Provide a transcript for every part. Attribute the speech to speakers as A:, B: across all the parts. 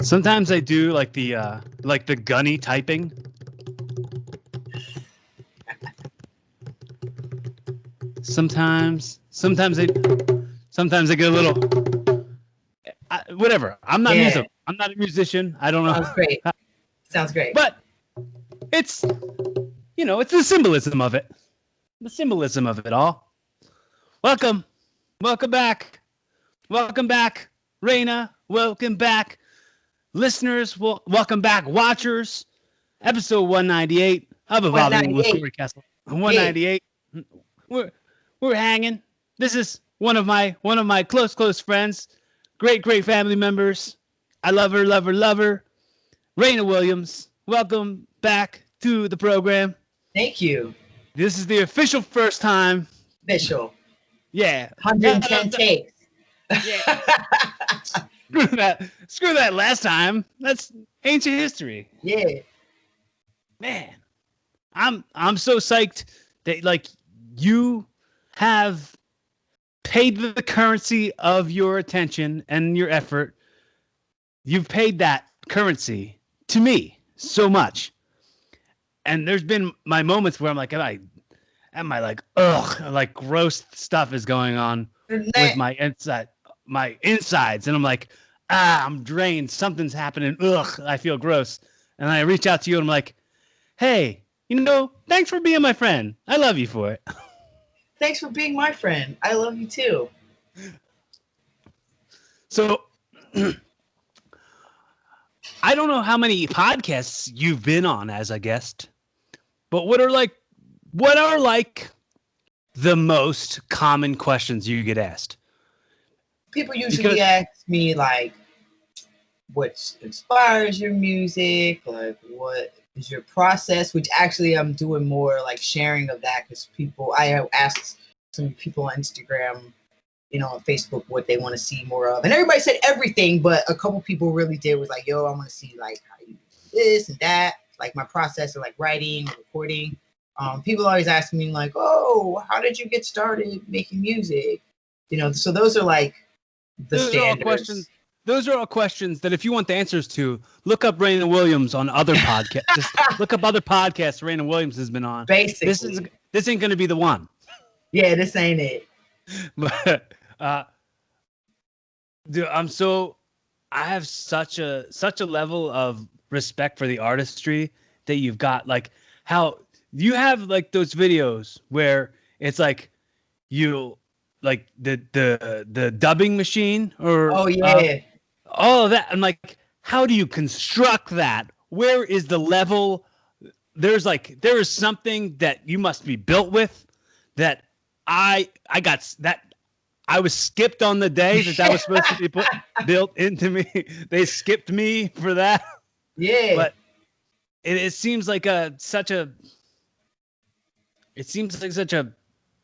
A: Sometimes I do like the gunny typing. Sometimes I get a little whatever.
B: Yeah.
A: I'm not a musician. I don't know.
B: Sounds great. Sounds great.
A: But it's it's the symbolism of it. The symbolism of it all. Welcome back. Welcome back, Reina. Welcome back, listeners. Welcome back, watchers. Episode 198 of Evolving with Corey Castle. 198. Yeah. We're hanging. This is one of my close friends, great family members. I love her. Reina Williams. Welcome back to the program.
B: Thank you.
A: This is the official first time.
B: Official.
A: Yeah.
B: 110 takes.
A: Yeah. Screw that last time. That's ancient history.
B: Yeah.
A: Man. I'm so psyched that you have paid the currency of your attention and your effort. You've paid that currency to me so much. And there's been my moments where I'm like, am I like, ugh, like gross stuff is going on with my insides. And I'm like, I'm drained. Something's happening. Ugh, I feel gross. And I reach out to you and I'm like, hey, thanks for being my friend. I love you for it.
B: Thanks for being my friend. I love you too.
A: So I don't know how many podcasts you've been on as a guest, but what are the most common questions you get asked?
B: People usually ask me what inspires your music, what is your process, which actually I'm doing more sharing of that because I have asked some people on Instagram, on Facebook what they want to see more of. And everybody said everything, but a couple people really did was like, yo, I want to see how you do this and that, my process of writing, recording. People always ask me oh, how did you get started making music? So those are the standards.
A: Those are all questions that if you want the answers to, look up Reina Williams on other podcasts. Just look up other podcasts Reina Williams has been on.
B: Basically.
A: This ain't going to be the one.
B: Yeah, this ain't it.
A: But dude, I have such a level of respect for the artistry that you've got. How you have those videos where it's you the dubbing machine or
B: oh yeah.
A: All of that. I'm like, how do you construct that? Where is the level? There is something that you must be built with that I was skipped on the day that was supposed to be built into me. They skipped me for that.
B: Yeah.
A: But it seems like such a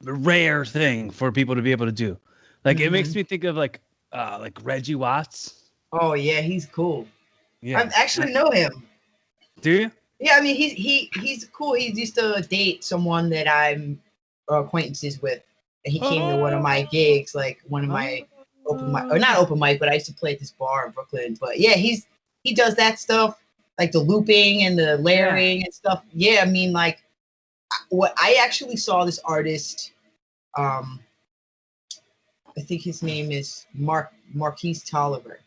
A: rare thing for people to be able to do. It makes me think of Reggie Watts.
B: Oh yeah, he's cool.
A: Yeah,
B: I actually know him.
A: Do you?
B: Yeah, I mean he's cool. He used to date someone that I'm acquaintances with, and he came to one of my gigs, one of my open mic, or not open mic, but I used to play at this bar in Brooklyn. But yeah, he does that stuff, the looping and the layering and stuff. Yeah, I mean what I actually saw this artist. I think his name is Marquise Tolliver.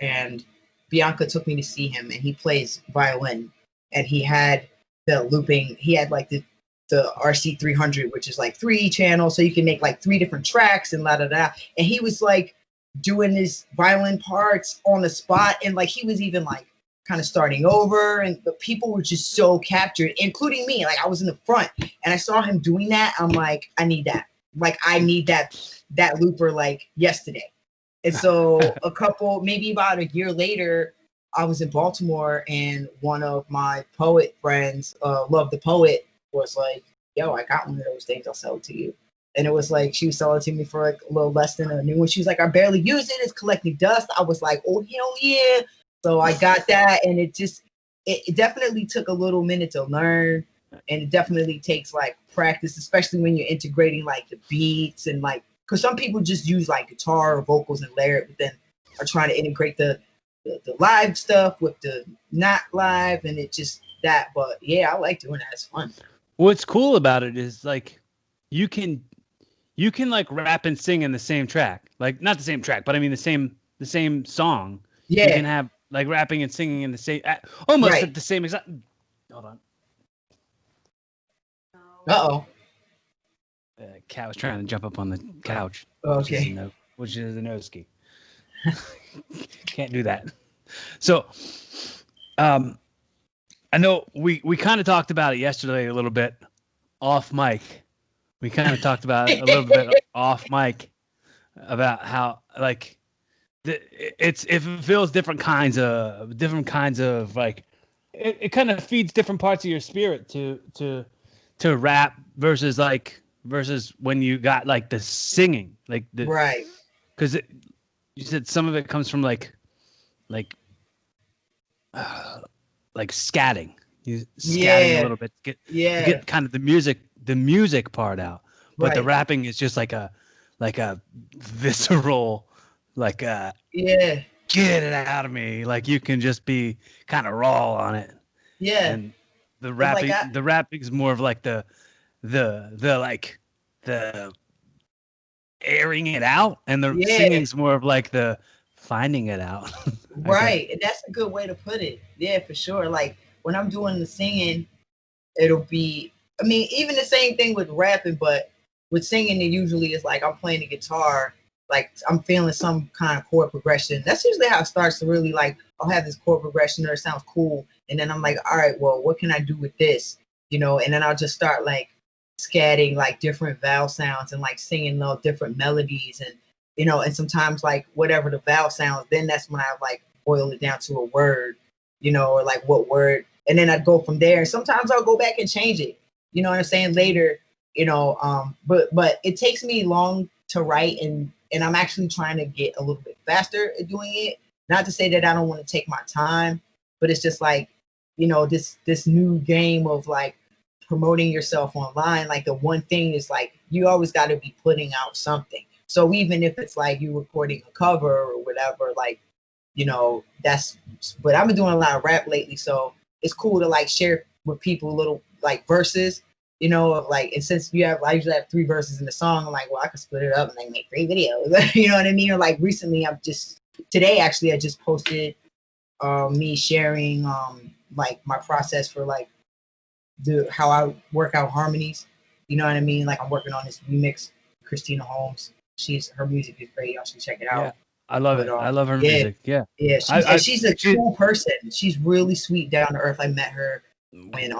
B: And Bianca took me to see him, and he plays violin, and he had the looping. He had the RC 300, which is 3 channels, so you can make 3 different tracks and and he was doing his violin parts on the spot, and he was even kind of starting over, and the people were just so captured, including me. I was in the front, and I saw him doing that. I'm like, I need that. I need that looper yesterday. And so maybe about a year later, I was in Baltimore, and one of my poet friends, Love the Poet, was like, yo, I got one of those things. I'll sell it to you. And it was she was selling it to me for a little less than a new one. She was like, I barely use it. It's collecting dust. I was like, oh, hell yeah. So I got that, and it definitely took a little minute to learn, and it definitely takes practice, especially when you're integrating like the beats and like, because some people just use like guitar or vocals and layer it, but then are trying to integrate the live stuff with the not live, and it just that. But yeah, I like doing that. It's fun.
A: What's cool about it is like you can like rap and sing in the same track. Like not the same track, but I mean the same song. You
B: Yeah,
A: can have like rapping and singing in the same almost
B: right.
A: at the same exact. Hold on.
B: Uh-oh.
A: Cat was trying to jump up on the couch.
B: Okay.
A: Which is a no ski. Can't do that. So, I know we kind of talked about it yesterday a little bit off mic. We kind of talked about it a little bit off mic about how like it feels different kinds of like it kind of feeds different parts of your spirit to rap versus when you got like the singing like the
B: Right.
A: because you said some of it comes from like scatting. You scatting a little bit to get kind of the music part out. But the
B: Right.
A: rapping is just like a visceral
B: Yeah.
A: get it out of me. Like you can just be kind of raw on it.
B: Yeah.
A: And the
B: It's like
A: rapping is more of like the airing it out, and the singing's more of like the finding it out.
B: right. And that's a good way to put it. Yeah, for sure. Like when I'm doing the singing, it'll be, I mean, even the same thing with rapping, but with singing, it usually is like I'm playing the guitar, like I'm feeling some kind of chord progression. That's usually how it starts to really like, I'll have this chord progression or it sounds cool. And then I'm like, all right, well, what can I do with this? You know, and then I'll just start like scatting like different vowel sounds and like singing little different melodies and, you know, and sometimes like whatever the vowel sounds, then that's when I like boil it down to a word, you know, or like what word, and then I'd go from there. And sometimes I'll go back and change it, you know what I'm saying, later, you know, but it takes me long to write, and I'm actually trying to get a little bit faster at doing it. Not to say that I don't want to take my time, but it's just like, you know, this new game of like promoting yourself online. Like the one thing is like you always got to be putting out something. So even if it's like you recording a cover or whatever, like, you know, but I've been doing a lot of rap lately, so it's cool to like share with people little like verses, you know, of like, and since I usually have 3 verses in the song, I'm like, well, I could split it up and like make 3 videos, you know what I mean? Or like recently, today actually, I just posted me sharing like my process for like how I work out harmonies, you know what I mean? Like I'm working on this remix, Christina Holmes. Her music is great. Y'all should check it out.
A: Yeah, I love it. I love her
B: yeah,
A: music. Yeah.
B: Yeah, she's a cool person. She's really sweet, down to earth. I met her when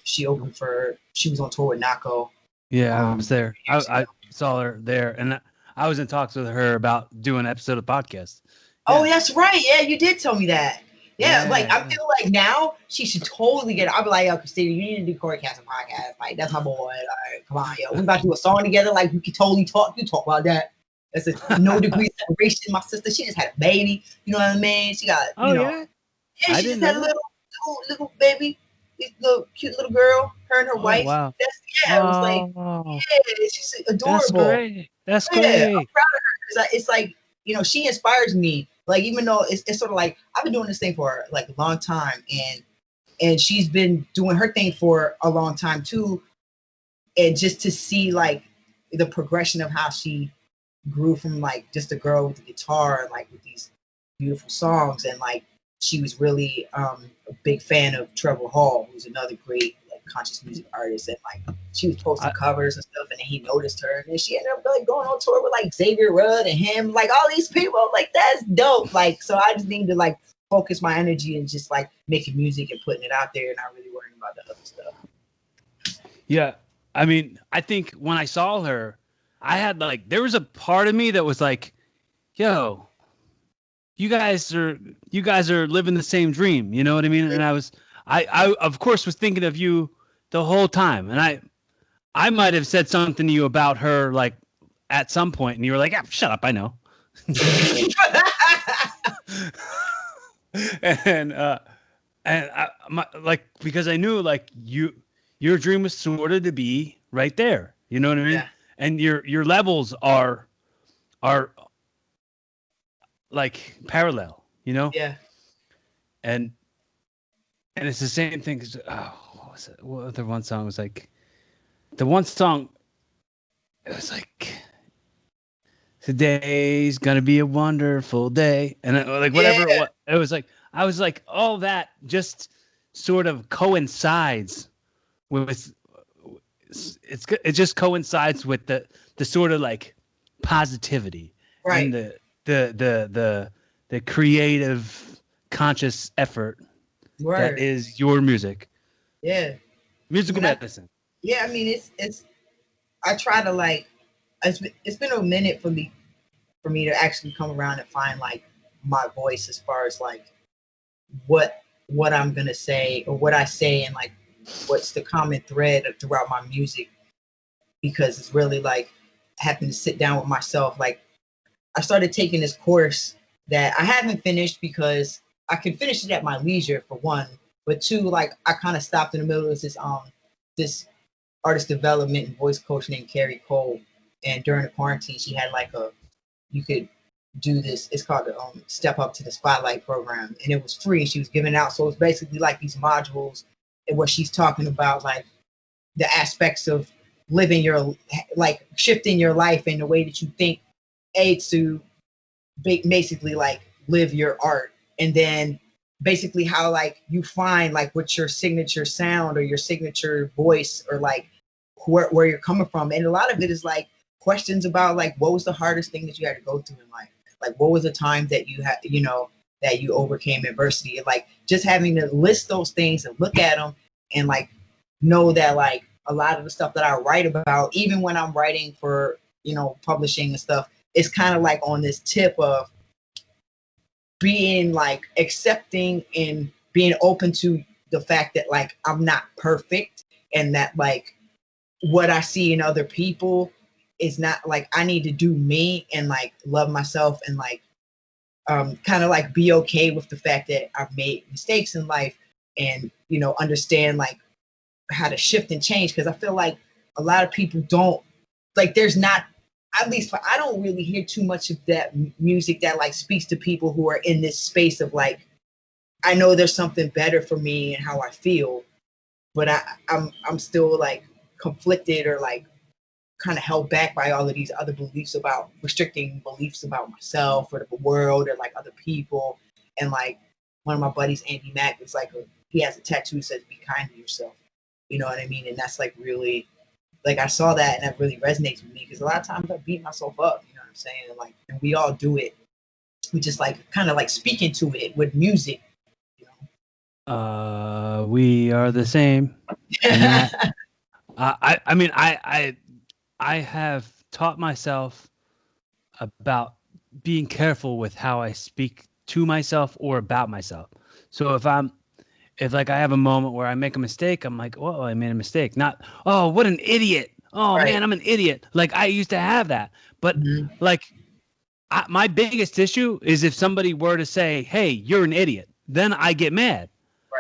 B: she was on tour with Nako.
A: Yeah, I was there. I saw her there, and I was in talks with her about doing an episode of the podcast.
B: Oh, that's right. Yeah, you did tell me that. Yeah,
A: Yeah,
B: like I feel like now she should totally get it. I'll be like, yo, Christina, you need to do Coreycast and podcast. Like, that's my boy. Like, come on, yo. We about to do a song together. Like, we can totally talk. You talk about that. That's a no degree separation. My sister, she just had a baby. You know what I mean? She got, you know.
A: Yeah.
B: Yeah, she just had a little baby. This little cute little girl. Her and her wife.
A: Wow.
B: It was like, yeah, she's adorable.
A: That's great. That's great.
B: I'm proud of her because it's like, you know, she inspires me. Like, even though it's sort of like I've been doing this thing for like a long time, and she's been doing her thing for a long time too. And just to see like the progression of how she grew from like just a girl with a guitar and like with these beautiful songs, and like she was really a big fan of Trevor Hall, who's another great like conscious music artist, and like she was posting covers and stuff, and then he noticed her, and then she ended up like going on tour with like Xavier Rudd and him, like all these people. Like, that's dope. Like, so I just need to like focus my energy and just like making music and putting it out there, and not really worrying about the other stuff.
A: Yeah, I mean, I think when I saw her, I had like, there was a part of me that was like, yo, you guys are living the same dream, you know what I mean? And I of course was thinking of you the whole time, and I might have said something to you about her like at some point, and you were like, "Yeah, shut up, I know." and like, because I knew like your dream was sort of to be right there. You know what I mean?
B: Yeah.
A: And your levels are like parallel, you know?
B: Yeah.
A: And it's the same thing as what was it? What other one song was like the one song it was like today's gonna be a wonderful day. And like
B: Yeah.
A: whatever it was like I was like, all that just sort of coincides with it just coincides with the sort of like positivity
B: Right.
A: and the creative conscious effort that
B: Word.
A: is your music.
B: Yeah.
A: Musical
B: When I,
A: medicine.
B: yeah, I mean, it's. I try to like. It's been a minute for me to actually come around and find like my voice as far as like what I'm gonna say or what I say and like what's the common thread throughout my music because it's really like having to sit down with myself. Like I started taking this course that I haven't finished because I can finish it at my leisure for one, but two, like I kind of stopped in the middle of this artist development and voice coach named Carrie Cole, and during the quarantine she had like a you could do this. It's called the Step Up to the Spotlight program, and it was free. She was giving out, so it's basically like these modules, and what she's talking about, like the aspects of living your, like shifting your life in the way that you think, to basically like live your art, and then basically how like you find like what's your signature sound or your signature voice or like where you're coming from, and a lot of it is like questions about like what was the hardest thing that you had to go through in life, like what was the time that you had, that you overcame adversity, and like just having to list those things and look at them and like know that like a lot of the stuff that I write about, even when I'm writing for publishing and stuff, it's kind of like on this tip of being like accepting and being open to the fact that like I'm not perfect, and that like what I see in other people is not like I need to do me and like love myself and like kind of like be okay with the fact that I've made mistakes in life, and understand like how to shift and change, because I feel like a lot of people don't, like there's not, at least I don't really hear too much of that music that like speaks to people who are in this space of like, I know there's something better for me and how I feel, but I'm still like conflicted or like kind of held back by all of these other beliefs about restricting beliefs about myself or the world or like other people. And like one of my buddies, Andy Mack, is like he has a tattoo that says "Be kind to yourself." You know what I mean? And that's like really, like I saw that and that really resonates with me, because a lot of times I beat myself up. You know what I'm saying? And like, and we all do it. We just like kind of like speaking to it with music.
A: We are the same. And that, I mean, I have taught myself about being careful with how I speak to myself or about myself. So if like I have a moment where I make a mistake, I'm like, oh, I made a mistake. Not, oh, what an idiot. Oh
B: Right.
A: man, I'm an idiot. Like I used to have that. But like my biggest issue is if somebody were to say, hey, you're an idiot, then I get mad.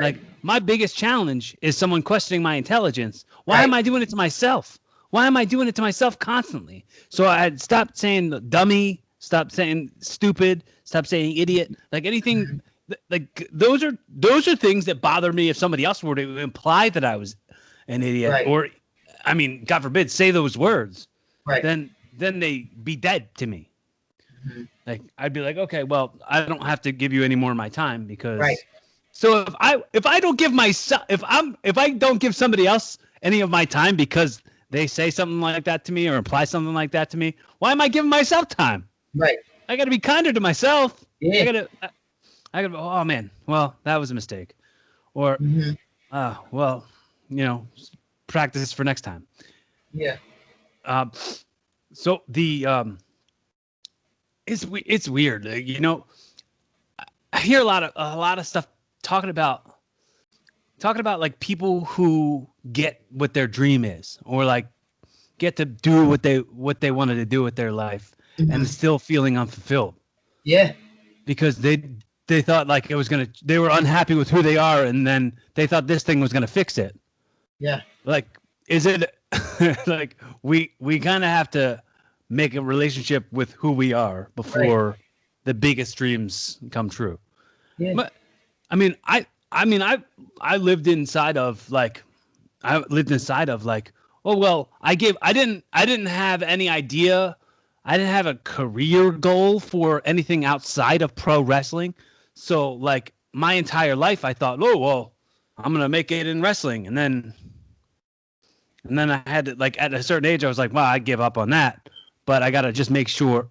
B: Right.
A: Like my biggest challenge is someone questioning my intelligence. Why
B: Right.
A: am I doing it to myself? Why am I doing it to myself constantly? So I stopped saying dummy, stop saying stupid, stop saying idiot, like anything. Like those are things that bother me if somebody else were to imply that I was an idiot,
B: Right.
A: or I mean, God forbid, say those words.
B: Right.
A: Then they be dead to me.
B: Mm-hmm.
A: Like I'd be like, okay, well, I don't have to give you any more of my time because.
B: Right.
A: So if I don't give myself, if I don't give somebody else any of my time because they say something like that to me or imply something like that to me, why am I giving myself time?
B: Right.
A: I got to be kinder to myself.
B: Yeah.
A: I gotta. Oh man, well that was a mistake, or well, practice for next time.
B: Yeah.
A: So the it's weird. I hear a lot of stuff talking about like people who get what their dream is, or like get to do what they wanted to do with their life, and still feeling unfulfilled.
B: Yeah.
A: Because they thought like they were unhappy with who they are, and then they thought this thing was gonna fix it.
B: Yeah.
A: Like, is it like we kind of have to make a relationship with who we are
B: Right.
A: before the biggest dreams come true.
B: Yeah.
A: But I mean, I lived inside of like oh well, I didn't have any idea. I didn't have a career goal for anything outside of pro wrestling. So like my entire life I thought, "Oh, well, I'm going to make it in wrestling." And then I had to like at a certain age I was like, "Well, I give up on that." But I got to just make sure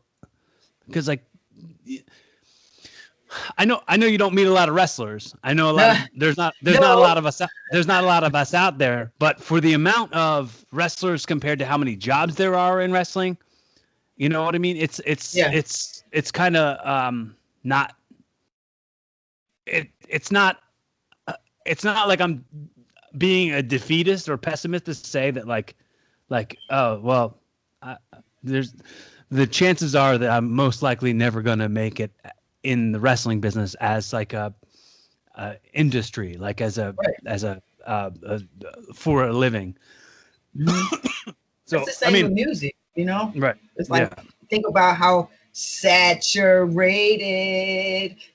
A: because like I know you don't meet a lot of wrestlers. I know a lot of there's not a
B: No.
A: lot of us there's not a lot of us out there, but for the amount of wrestlers compared to how many jobs there are in wrestling, you know what I mean?
B: Yeah.
A: It's kind of not it's not it's not like I'm being a defeatist or pessimist to say that like oh well there's the chances are that I'm most likely never going to make it in the wrestling business as like a industry, like
B: Right.
A: as a for a living.
B: Mhm. It's
A: So
B: the
A: I
B: same with
A: mean,
B: music, you know?
A: right?
B: It's
A: Yeah,
B: like, think about how saturated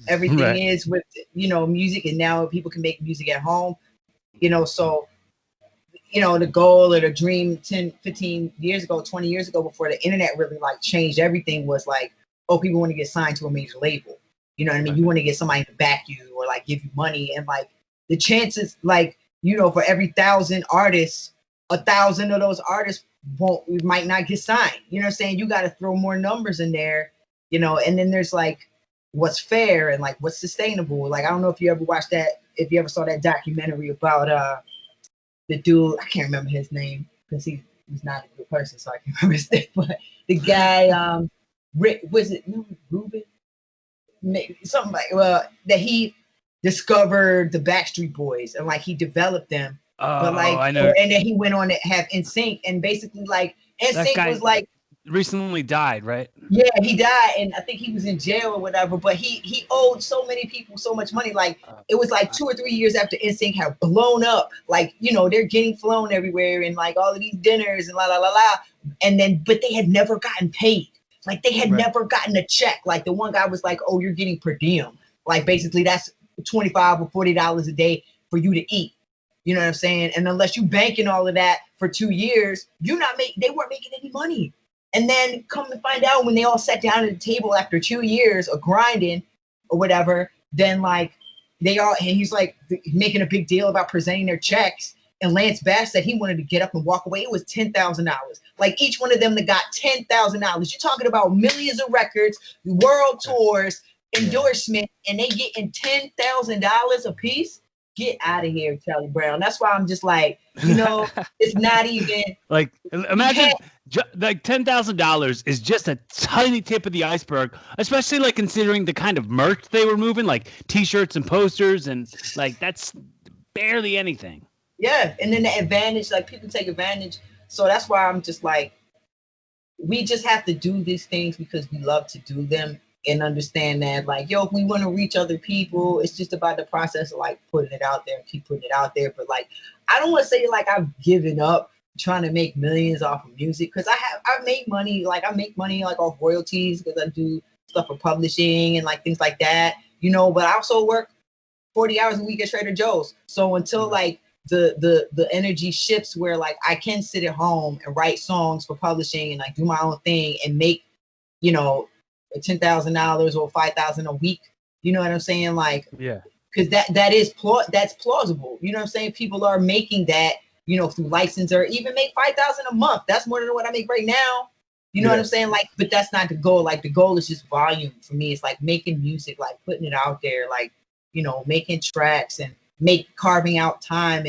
B: everything
A: right,
B: is with, music, and now people can make music at home, so, the goal or the dream 10, 15 years ago, 20 years ago, before the internet really like changed everything, was like, oh, people want to get signed to a major label. You know what I mean?
A: right,
B: You want to get somebody to back you or like give you money, and like the chances, like, for every 1,000 artists, 1,000 of those artists might not get signed. You know what I'm saying? You got to throw more numbers in there, and then there's like what's fair and like what's sustainable. Like, I don't know if you ever watched that, if you ever saw that documentary about the dude, I can't remember his name because he's not a good person, so I can't remember his name. But the guy, Rick, was it Ruben? Maybe something like, well, that he discovered the Backstreet Boys and like he developed them, but
A: oh,
B: like,
A: I know
B: and then he went on to have NSYNC, and basically like
A: that
B: NSYNC
A: guy
B: was like,
A: recently died, right?
B: yeah, he died, and I think he was in jail or whatever. But he owed so many people so much money. Like,
A: Uh,
B: it was like 2 or 3 years after NSYNC had blown up. Like, they're getting flown everywhere and like all of these dinners and la la la la. And then, but they had never gotten paid. Like, they had
A: right,
B: never gotten a check. Like, the one guy was like, "Oh, you're getting per diem. Like, basically, that's $25 or $40 a day for you to eat." You know what I'm saying? And unless you banking all of that for 2 years, they weren't making any money. And then come to find out, when they all sat down at the table after 2 years of grinding or whatever, then like and he's like making a big deal about presenting their checks. And Lance Bass said he wanted to get up and walk away. It was $10,000. Like, each one of them that got $10,000. You're talking about millions of records, world tours,
A: yeah.
B: endorsement, and they getting $10,000 a piece. Get out of here, Charlie Brown. That's why I'm just like, it's not even.
A: Like
B: We
A: imagine
B: can't.
A: like $10,000 is just a tiny tip of the iceberg, especially like considering the kind of merch they were moving, like T-shirts and posters, and like that's barely anything.
B: Yeah, and then the advantage, like, people take advantage. So that's why I'm just like, we just have to do these things because we love to do them, and understand that, like, yo, if we want to reach other people, it's just about the process of like putting it out there and keep putting it out there. But like, I don't want to say like I've given up trying to make millions off of music, because I make money, like I make money like off royalties because I do stuff for publishing and like things like that, but I also work 40 hours a week at Trader Joe's. So until like the energy shifts where like I can sit at home and write songs for publishing and like do my own thing and make, $10,000 or $5,000 a week. You know what I'm saying? Like,
A: Yeah.
B: because that's plausible. You know what I'm saying? People are making that, through license, or even make $5,000 a month. That's more than what I make right now. You know what I'm saying? Like, but that's not the goal. Like, the goal is just volume for me. It's like making music, like putting it out there, like, making tracks and carving out time,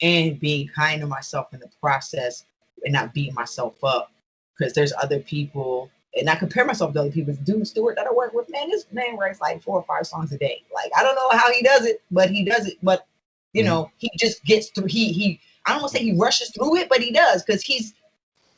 B: and being kind to myself in the process, and not beating myself up, because there's other people, and I compare myself to other people. Dude Stewart that I work with, man, this man writes like 4 or 5 songs a day. Like, I don't know how he does it, but he does it. But he just gets through. He I don't want to say he rushes through it, but he does, because he's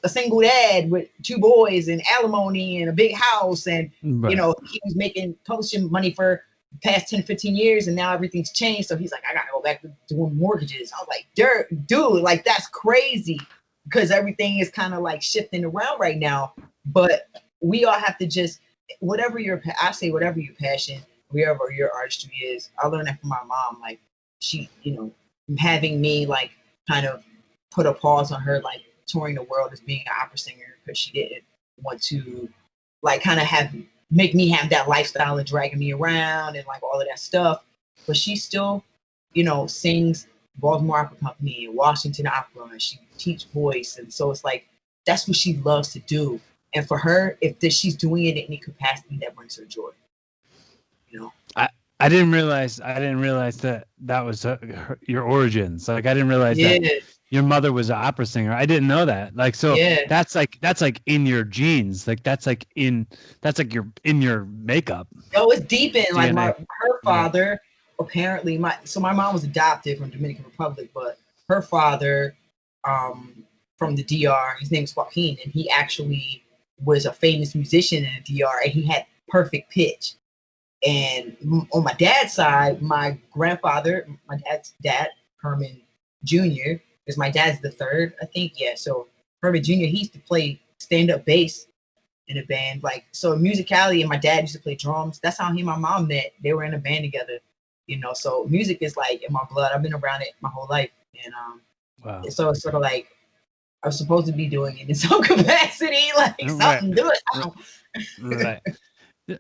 B: a single dad with 2 boys and alimony and a big house, and
A: Right.
B: he was making publishing money for the past 10, 15 years, and now everything's changed. So he's like, I gotta go back to doing mortgages. I was like, dude, like, that's crazy. because everything is kind of like shifting around right now. But we all have to just whatever I say whatever your passion, wherever your artistry is. I learned that from my mom. Like she, having me like kind of put a pause on her like touring the world as being an opera singer because she didn't want to like kind of make me have that lifestyle of dragging me around and like all of that stuff. But she still, sings Baltimore Opera Company and Washington Opera, and she teach voice, and so it's like that's what she loves to do. And for her, if she's doing it in any capacity, that brings her joy.
A: I didn't realize that was your origins. Like I didn't realize that your mother was an opera singer. I didn't know that. Like so that's like in your genes. Like that's like you're in your makeup.
B: Oh, it's deep in
A: DNA.
B: like her father. Apparently, my mom was adopted from Dominican Republic, but her father, from the DR, his name is Joaquin, and he actually was a famous musician in the DR, and he had perfect pitch. And on my dad's side, my grandfather, my dad's dad, Herman Jr., because my dad's the third, I think. Yeah, so Herman Jr., he used to play stand-up bass in a band. Like, so musicality, and my dad used to play drums. That's how he and my mom met. They were in a band together, so music is like in my blood. I've been around it my whole life. And
A: wow.
B: So it's sort of like I was supposed to be doing it in some capacity, like something, do it.
A: Right.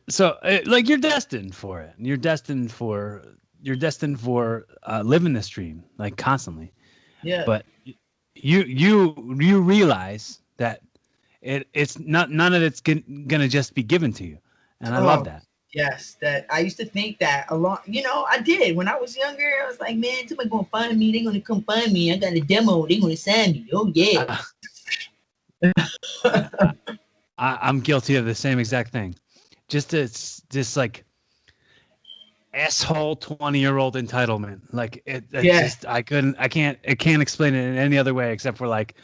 A: So like you're destined for it. You're destined for living this dream like constantly.
B: Yeah.
A: But you realize that it's not, none of it's gonna just be given to you, and I love that.
B: Yes, that I used to think that a lot. I did when I was younger. I was like, man, somebody gonna find me. They're gonna come find me. I got a demo. They're gonna sign me. Oh yeah.
A: I'm guilty of the same exact thing. Just like asshole 20-year-old entitlement. Like I can't explain it in any other way except for like,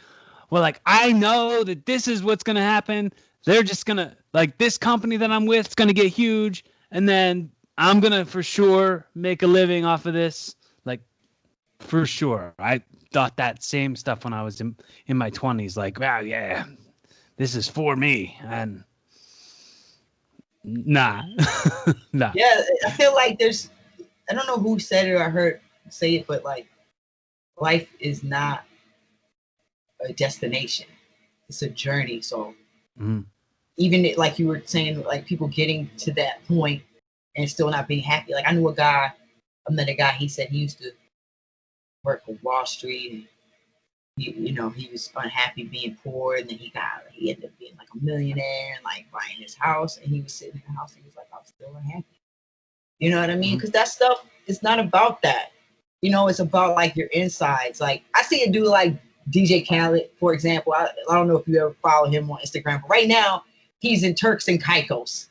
A: well, like I know that this is what's gonna happen. They're just gonna like this company that I'm with is gonna get huge, and then I'm gonna for sure make a living off of this. Like for sure. I thought that same stuff when I was in my 20s. Like, wow, yeah, this is for me. And nah. Nah.
B: Yeah, I feel like I don't know who said it or I heard say it, but like life is not a destination. It's a journey. So even like you were saying, like people getting to that point and still not being happy. Like I met a guy, he said he used to work on Wall Street and he was unhappy being poor, and then he ended up being like a millionaire and like buying his house, and he was sitting in the house and he was like, I'm still unhappy. You know what I mean? Because that stuff is not about that. It's about like your insides. Like I see a dude like DJ Khaled, for example. I don't know if you ever follow him on Instagram, but right now he's in Turks and Caicos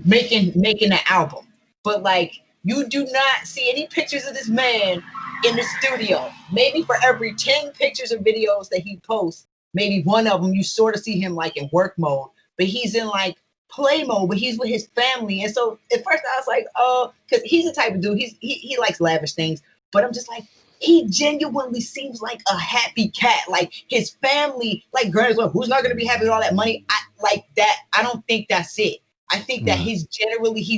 B: making an album. But like you do not see any pictures of this man in the studio. Maybe for every 10 pictures or videos that he posts, maybe one of them you sort of see him like in work mode, but he's in like play mode, but he's with his family. And so at first I was like, oh, because he's the type of dude, he likes lavish things, but I'm just like, he genuinely seems like a happy cat. Like his family, like granted, who's not going to be happy with all that money? I don't think that's it. I think that he's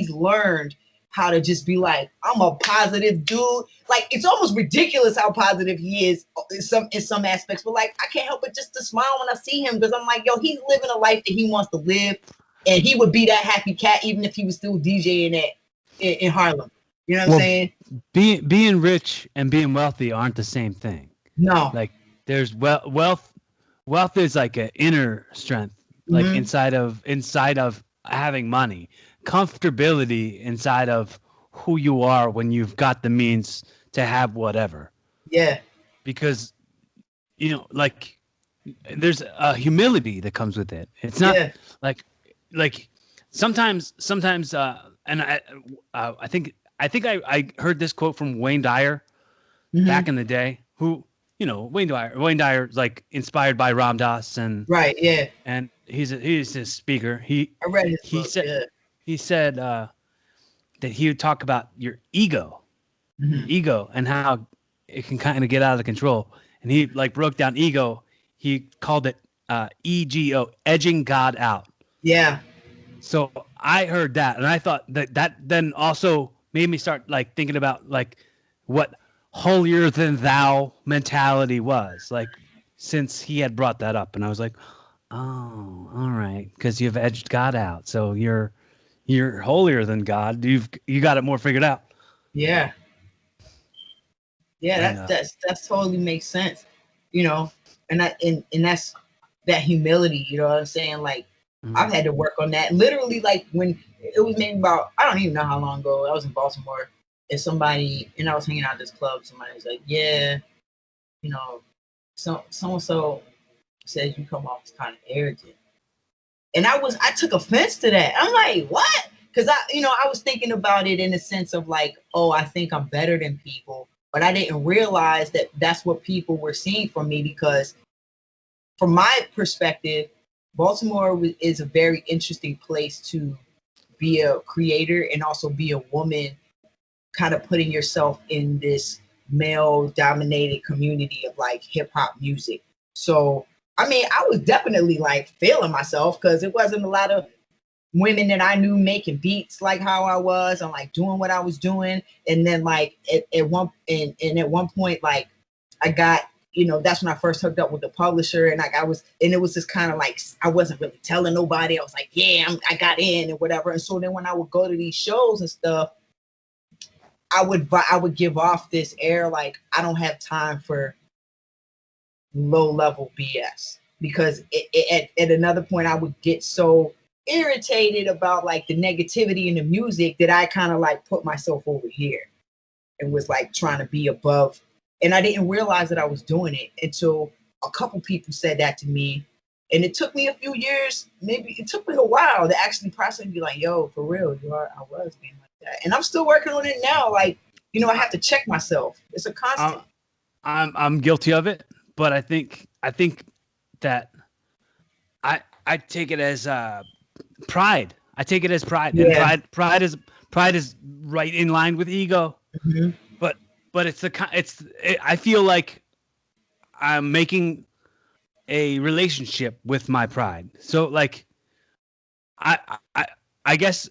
B: learned how to just be like, I'm a positive dude. Like it's almost ridiculous how positive he is in some aspects, but like I can't help but just to smile when I see him because I'm like, yo, he's living a life that he wants to live, and he would be that happy cat even if he was still DJing in Harlem. You know what I'm saying?
A: Being rich and being wealthy aren't the same thing.
B: No.
A: Like there's wealth is like an inner strength, like inside of having money. Comfortability inside of who you are when you've got the means to have whatever.
B: Yeah.
A: Because like there's a humility that comes with it. It's not like sometimes and I think I heard this quote from Wayne Dyer back in the day, who Wayne Dyer is like inspired by Ram Dass and
B: right, yeah,
A: and he's a speaker. I
B: read his book,
A: he said that he would talk about your ego and how it can kind of get out of control. And he like broke down ego. he called it EGO, edging God out.
B: Yeah.
A: So I heard that, and I thought that then also made me start like thinking about like what holier than thou mentality was like since he had brought that up, and I was like, oh, all right, because you've edged God out, so you're holier than God. You got it more figured out.
B: Yeah. Yeah,
A: And
B: that's totally makes sense. You know, and that's that humility, you know what I'm saying? Like I've had to work on that. Literally, like when it was maybe about, I don't even know how long ago, I was in Baltimore, and I was hanging out at this club, somebody was like, yeah, you know, so and so says you come off as kind of arrogant. And I took offense to that. I'm like, what? Because I was thinking about it in the sense of like, oh, I think I'm better than people, but I didn't realize that that's what people were seeing from me, because from my perspective, Baltimore is a very interesting place to be a creator and also be a woman, kind of putting yourself in this male dominated community of like hip hop music. So, I mean, I was definitely like feeling myself, because it wasn't a lot of women that I knew making beats like how I was, and like doing what I was doing. And then like at one point, like I got, that's when I first hooked up with the publisher, and like it was just kind of like I wasn't really telling nobody. I was like, yeah, I got in and whatever. And so then when I would go to these shows and stuff, I would give off this air like I don't have time for low level BS, because at another point I would get so irritated about like the negativity in the music that I kind of like put myself over here and was like trying to be above. And I didn't realize that I was doing it until a couple people said that to me. And it took me a few years, maybe it took me a while to actually process and be like, yo, for real, I was being like that. And I'm still working on it now. Like, I have to check myself. It's a constant.
A: I'm guilty of it, but I think that I take it as pride. I take it as pride, and pride is right in line with ego.
B: Mm-hmm.
A: But I feel like I'm making a relationship with my pride. So like, I guess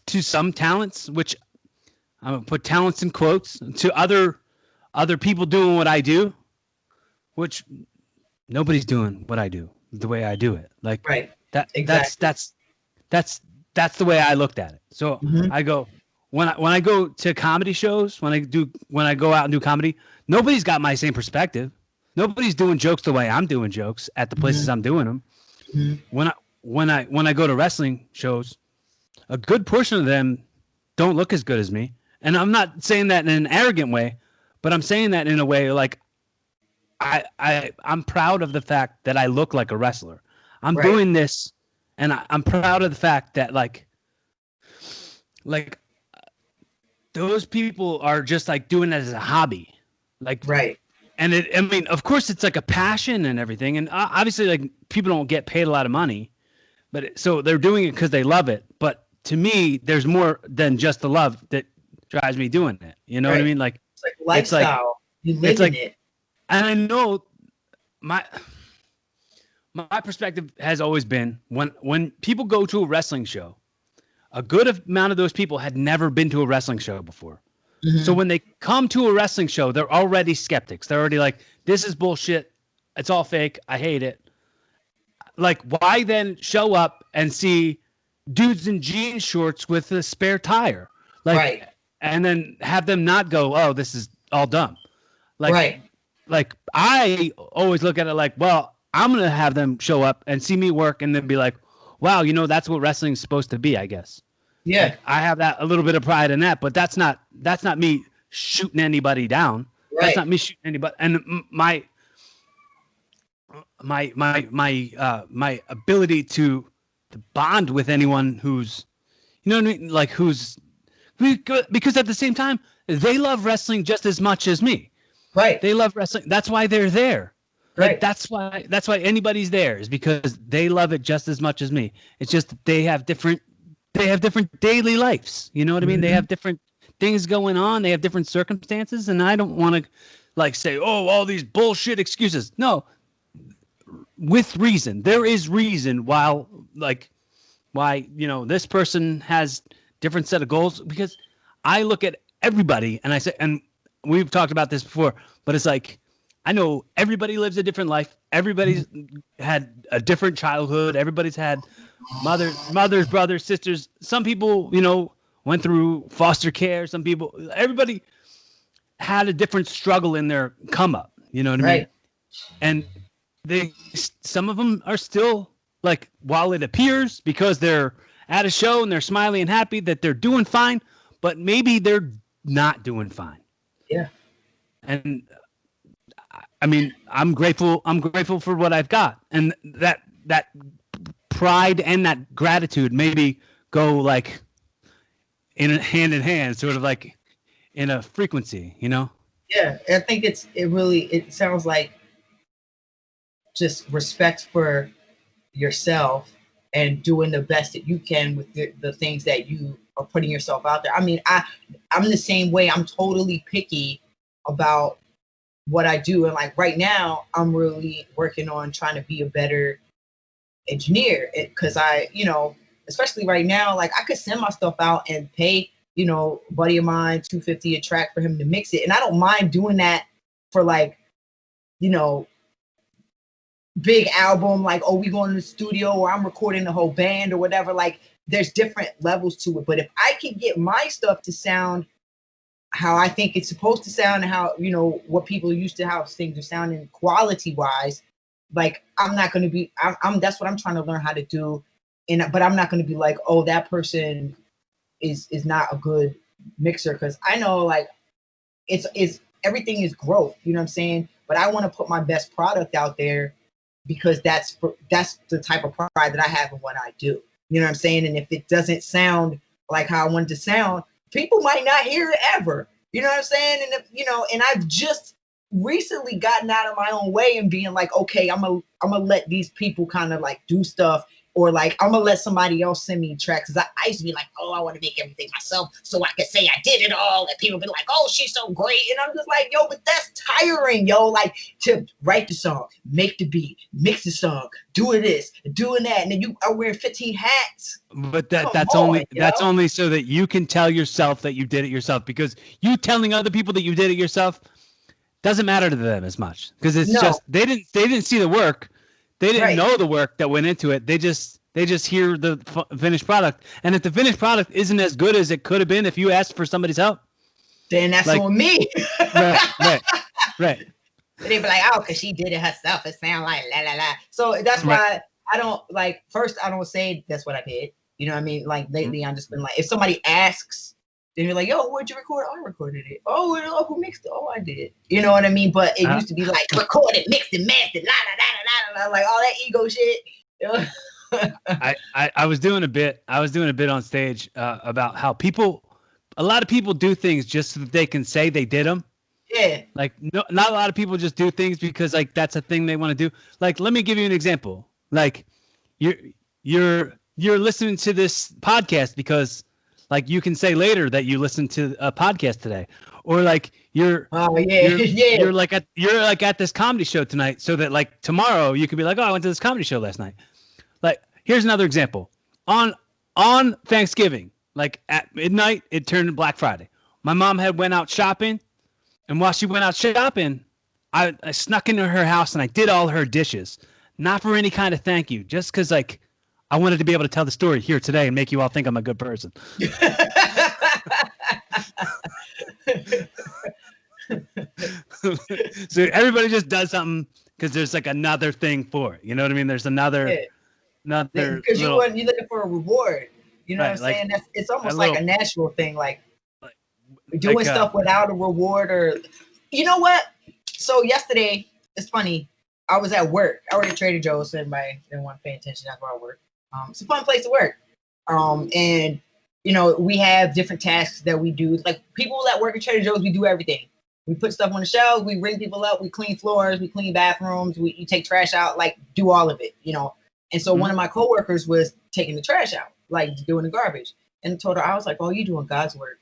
A: to some talents, which I'm gonna put talents in quotes, to other people doing what I do, which nobody's doing what I do the way I do it. Like
B: right.
A: that.
B: Exactly.
A: That's the way I looked at it. So
B: Mm-hmm.
A: I go when I go to comedy shows, when I go out and do comedy, nobody's got my same perspective. Nobody's doing jokes the way I'm doing jokes at the places
B: Mm-hmm.
A: I'm doing them.
B: Mm-hmm.
A: When I go to wrestling shows, a good portion of them don't look as good as me. And I'm not saying that in an arrogant way, but I'm saying that in a way like I'm proud of the fact that I look like a wrestler. I'm
B: right.
A: doing this, and I'm proud of the fact that like those people are just like doing it as a hobby, like
B: right.
A: And I mean, of course, it's like a passion and everything, and obviously, like people don't get paid a lot of money, but so they're doing it because they love it. But to me, there's more than just the love that drives me doing it. You know what I mean? Like
B: it's like lifestyle. You live in it.
A: And I know my perspective has always been when people go to a wrestling show, a good amount of those people had never been to a wrestling show before. Mm-hmm. So when they come to a wrestling show, they're already skeptics. They're already like, this is bullshit. It's all fake. I hate it. Like, why then show up and see dudes in jean shorts with a spare tire? Like,
B: right.
A: And then have them not go, oh, this is all dumb. Like,
B: right.
A: Like, I always look at it like, well, I'm going to have them show up and see me work and then be like, wow, that's what wrestling is supposed to be, I guess.
B: Yeah.
A: Like, I have a little bit of pride in that, but that's not me shooting anybody down. Right. That's not me shooting anybody. And my ability to bond with anyone who's, you know what I mean? Like because at the same time, they love wrestling just as much as me.
B: Right.
A: They love wrestling. That's why they're there.
B: Right.
A: Like that's why anybody's there, is because they love it just as much as me. It's just they have different daily lives. You know what I mean? Mm-hmm. They have different things going on. They have different circumstances, and I don't want to like say, oh, all these bullshit excuses. No, with reason. There is reason why this person has different set of goals, because I look at everybody and I say, and we've talked about this before, but it's like, I know everybody lives a different life. Everybody's had a different childhood. Everybody's had mothers, brothers, sisters. Some people, went through foster care. Everybody had a different struggle in their come up. You know what I mean? And some of them are still, like, while it appears because they're at a show and they're smiling and happy that they're doing fine, but maybe they're not doing fine.
B: Yeah.
A: And I mean, I'm grateful for what I've got, and that pride and that gratitude maybe go like in hand, sort of like in a frequency,
B: Yeah, I think it sounds like just respect for yourself and doing the best that you can with the things that you are putting yourself out there. I mean, I'm the same way. I'm totally picky about what I do. And like right now, I'm really working on trying to be a better engineer, because especially right now, like I could send my stuff out and pay, a buddy of mine $250 a track for him to mix it. And I don't mind doing that for like, big album, like, oh, we going to the studio or I'm recording the whole band or whatever. Like there's different levels to it. But if I can get my stuff to sound how I think it's supposed to sound and how, what people used to, how things are sounding quality wise, like I'm not going to be, I'm that's what I'm trying to learn how to do. But I'm not going to be like, oh, that person is not a good mixer. Cause I know like it's everything is growth, you know what I'm saying? But I want to put my best product out there because that's the type of pride that I have in what I do. You know what I'm saying? And if it doesn't sound like how I want it to sound, people might not hear it ever. You know what I'm saying? And and I've just recently gotten out of my own way and being like, okay, I'm gonna let these people kind of like do stuff, or like I'm gonna let somebody else send me tracks. Cause I used to be like, oh, I want to make everything myself so I can say I did it all, and people be like, oh, she's so great, and I'm just like, yo, but that's tiring, yo. Like to write the song, make the beat, mix the song, doing this, doing that, and then you are wearing 15 hats.
A: But that's only so that you can tell yourself that you did it yourself, because you telling other people that you did it yourself doesn't matter to them as much, because it's just they didn't see the work. They didn't know the work that went into it. They just hear the finished product. And if the finished product isn't as good as it could have been if you asked for somebody's help,
B: then that's on me.
A: Right.
B: But they be like, oh, because she did it herself. It sound like la la la. So that's why I don't like. First, I don't say that's what I did. You know what I mean? Like lately, I've just been like, if somebody asks, then you're like, yo, where'd you record? Oh, I recorded it. Oh, who mixed it? Oh, I did. You know what I mean? But it used to be like recorded, mixed, and mastered, la la la la la, like all that ego shit.
A: I was doing a bit on stage about how a lot of people do things just so that they can say they did them.
B: Yeah.
A: Like not a lot of people just do things because like that's a thing they want to do. Like let me give you an example. Like you're listening to this podcast because like you can say later that you listened to a podcast today, or like you're like at this comedy show tonight, so that like tomorrow you could be like, oh, I went to this comedy show last night. Like here's another example. On Thanksgiving, like at midnight, it turned Black Friday. My mom had went out shopping, and while she went out shopping, I snuck into her house and I did all her dishes, not for any kind of thank you, just because like I wanted to be able to tell the story here today and make you all think I'm a good person. So everybody just does something because there's like another thing for it. You know what I mean? There's another
B: because you're looking for a reward. You know what I'm saying? It's almost like a natural thing, like doing stuff without a reward, or you know what? So yesterday, it's funny. I was at work. I work at Trader Joe's, so everybody didn't want to pay attention. That's where I work. It's a fun place to work. And we have different tasks that we do. Like people that work at Trader Joe's, we do everything. We put stuff on the shelves, we ring people up, we clean floors, we clean bathrooms, you take trash out, like do all of it, And so one of my coworkers was taking the trash out, like doing the garbage. And I told her, I was like, oh, you're doing God's work.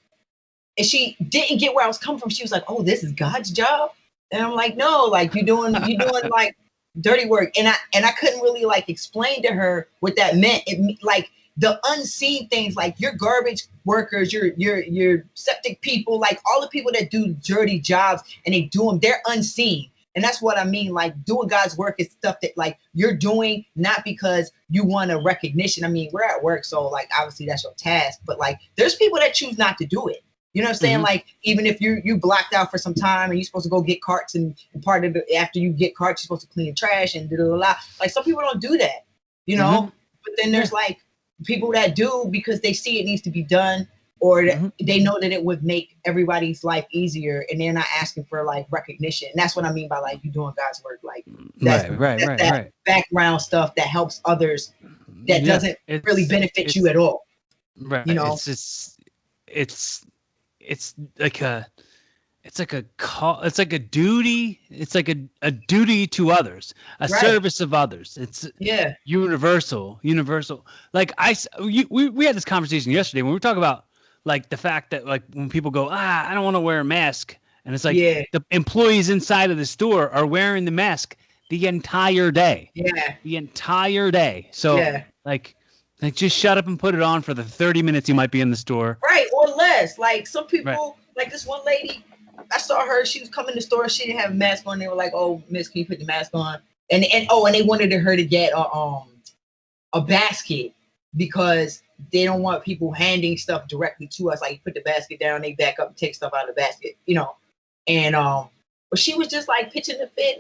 B: And she didn't get where I was coming from. She was like, oh, this is God's job. And I'm like, no, like you're doing like dirty work, and I couldn't really like explain to her what that meant. Like the unseen things, like your garbage workers, your septic people, like all the people that do dirty jobs and they do them, they're unseen. And that's what I mean. Like doing God's work is stuff that like you're doing not because you want a recognition. I mean, we're at work, so like obviously that's your task. But like there's people that choose not to do it. You know what I'm saying? Like even if you blocked out for some time and you're supposed to go get carts and part of it after you get carts, you're supposed to clean trash and blah, blah, blah. Like some people don't do that, you know. But then there's like people that do because they see it needs to be done, or they know that it would make everybody's life easier, and they're not asking for like recognition. And that's what I mean by like you doing God's work. Like that's that background stuff that helps others that doesn't really benefit you at all.
A: Right.
B: You know,
A: it's like a call. It's like a duty. It's like a duty to others, a service of others. It's universal. Like we had this conversation yesterday when we were talking about like the fact that like when people go, I don't want to wear a mask, and it's like the employees inside of the store are wearing the mask the entire day. The entire day. So like just shut up and put it on for the 30 minutes you might be in the store.
B: Right, or less. Like some people, like this one lady, I saw her, she was coming to the store, she didn't have a mask on. They were like, "Oh, miss, can you put the mask on?" And they wanted her to get a basket because they don't want people handing stuff directly to us. Like you put the basket down, they back up and take stuff out of the basket, you know. And but she was just like pitching the fit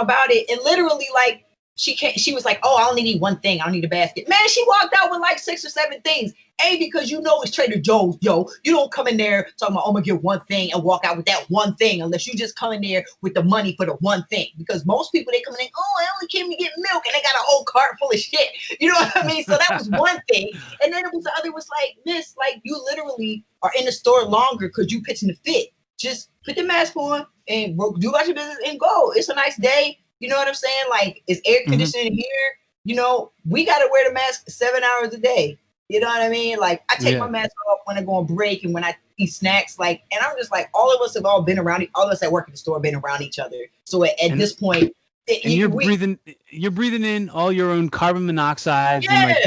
B: about it, and literally like she was like, "Oh, I only need one thing. I don't need a basket." Man, she walked out with like 6 or 7 things. Because you know it's Trader Joe's, yo. You don't come in there talking about, "I'm gonna get one thing," and walk out with that one thing, unless you just come in there with the money for the one thing. Because most people, they come in, "Oh, I only came to get milk," and they got a whole cart full of shit. You know what I mean? So that was one thing. And then it was the other was like, "Miss, like you literally are in the store longer because you pitching the fit. Just put the mask on and do about your business and go. It's a nice day." You know what I'm saying? Like it's air conditioning here. You know, we gotta wear the mask 7 hours a day. You know what I mean? Like I take my mask off when I go on break and when I eat snacks. Like, and I'm just like, all of us have all been around. All of us that work at the store have been around each other. So at this point,
A: you're breathing in all your own carbon monoxide, and like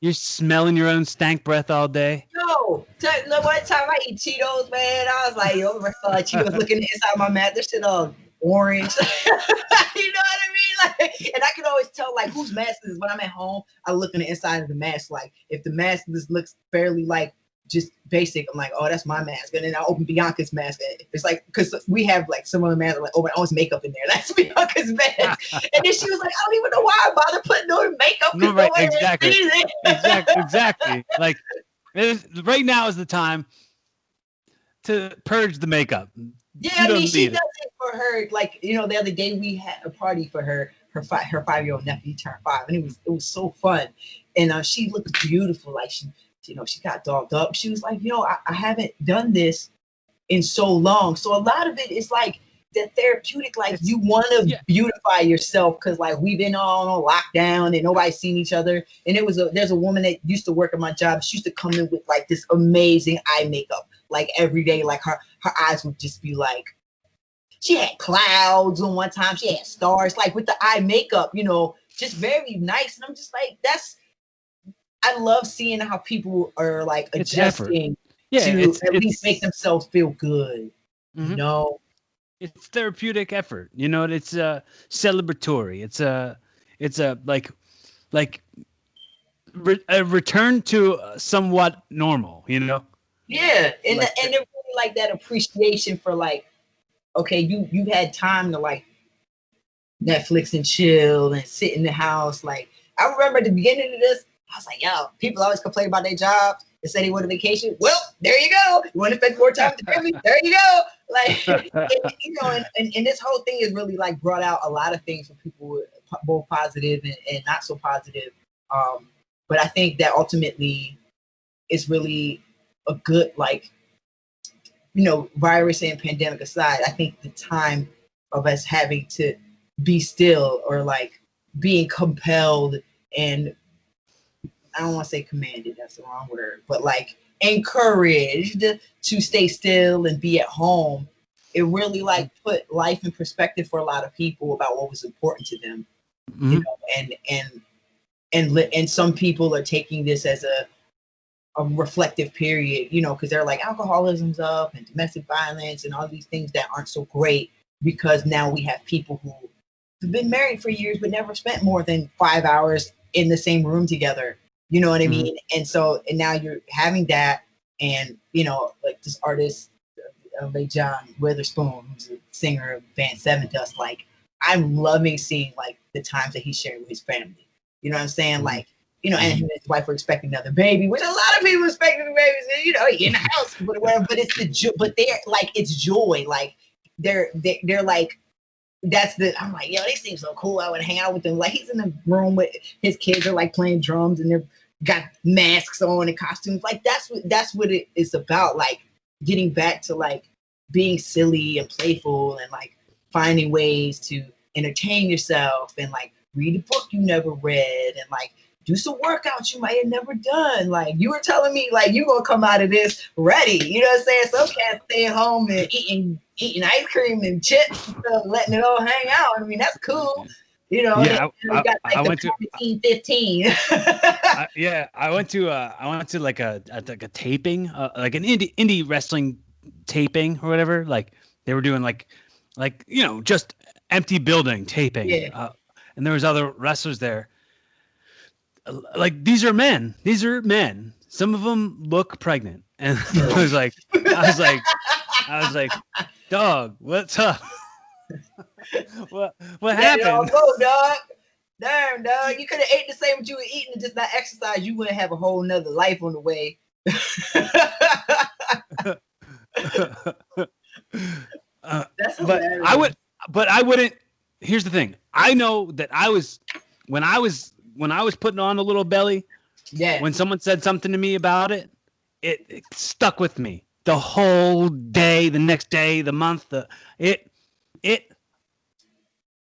A: you're smelling your own stank breath all day.
B: No, one time I eat Cheetos, man. I was like, yo, I Cheetos looking inside my mask. This shit all orange. You know what I mean? Like, and I can always tell like whose mask is when I'm at home. I look in the inside of the mask. Like if the mask just looks fairly like just basic, I'm like, oh, that's my mask. And then I open Bianca's mask. It's like because we have like similar masks. Like, oh, but always makeup in there. That's Bianca's mask. And then she was like, I don't even know why I bother putting on makeup.
A: No, right, exactly. Like right now is the time to purge the makeup.
B: Yeah, I mean, she does it for her. Like, you know, the other day we had a party for her 5-year-old nephew. He turned 5, and it was so fun. And she looked beautiful. Like she got dolled up. She was like, I haven't done this in so long. So a lot of it is like the therapeutic. Like you want to beautify yourself because like we've been all on lockdown and nobody's seen each other. And there's a woman that used to work at my job. She used to come in with like this amazing eye makeup. Like every day, like her eyes would just be like, she had clouds on one time, she had stars, like with the eye makeup, just very nice. And I'm just like, I love seeing how people are like adjusting to at least make themselves feel good.
A: It's therapeutic effort. It's celebratory. It's a a return to somewhat normal.
B: Yeah, and they're really like that appreciation for like, okay, you had time to like Netflix and chill and sit in the house. Like I remember at the beginning of this, I was like, yo, people always complain about their jobs. They say they want a vacation. Well, there you go. You want to spend more time with the family? There you go. Like, and this whole thing has really like brought out a lot of things for people, both positive and not so positive. But I think that ultimately it's really a good, like, virus and pandemic aside, I think the time of us having to be still or like being compelled and I don't want to say commanded, that's the wrong word, but like encouraged to stay still and be at home it really like put life in perspective for a lot of people about what was important to them,
A: Mm-hmm.
B: and some people are taking this as a reflective period, because they're like alcoholism's up and domestic violence and all these things that aren't so great because now we have people who have been married for years but never spent more than 5 hours in the same room together. You know what I mean? And now you're having that, and like this artist, like John Witherspoon, who's a singer of band Seven Dust. Like, I'm loving seeing like the times that he's sharing with his family. You know what I'm saying? Like, and him and his wife were expecting another baby, which a lot of people expecting babies. In the house, but whatever. But it's the joy. But they're like, it's joy. Like they're like. I'm like, yo, they seem so cool. I would hang out with them. Like, he's in the room with his kids are like playing drums and they're got masks on and costumes. Like, that's what it is about. Like, getting back to like being silly and playful and like finding ways to entertain yourself and like read a book you never read and like do some workouts you might have never done. Like, you were telling me, like, you gonna come out of this ready. You know what I'm saying? Some cats stay at home and eating ice cream and chips and stuff, letting it all hang out. I mean, that's cool.
A: Yeah,
B: we got like
A: I
B: the
A: went to
B: 15.
A: I went to like a taping, like an indie wrestling taping or whatever. Like, they were doing like just empty building taping.
B: Yeah.
A: And there was other wrestlers there. Like, these are men. Some of them look pregnant, and I was like, dog, what's up? what happened?
B: Go, dog. Damn, dog. You could have ate the same what you were eating and just not exercise. You wouldn't have a whole nother life on the way. That's hilarious.
A: But I wouldn't. Here's the thing. I know that when I was putting on a little belly.
B: Yeah.
A: When someone said something to me about it, it stuck with me the whole day, the next day, the month. It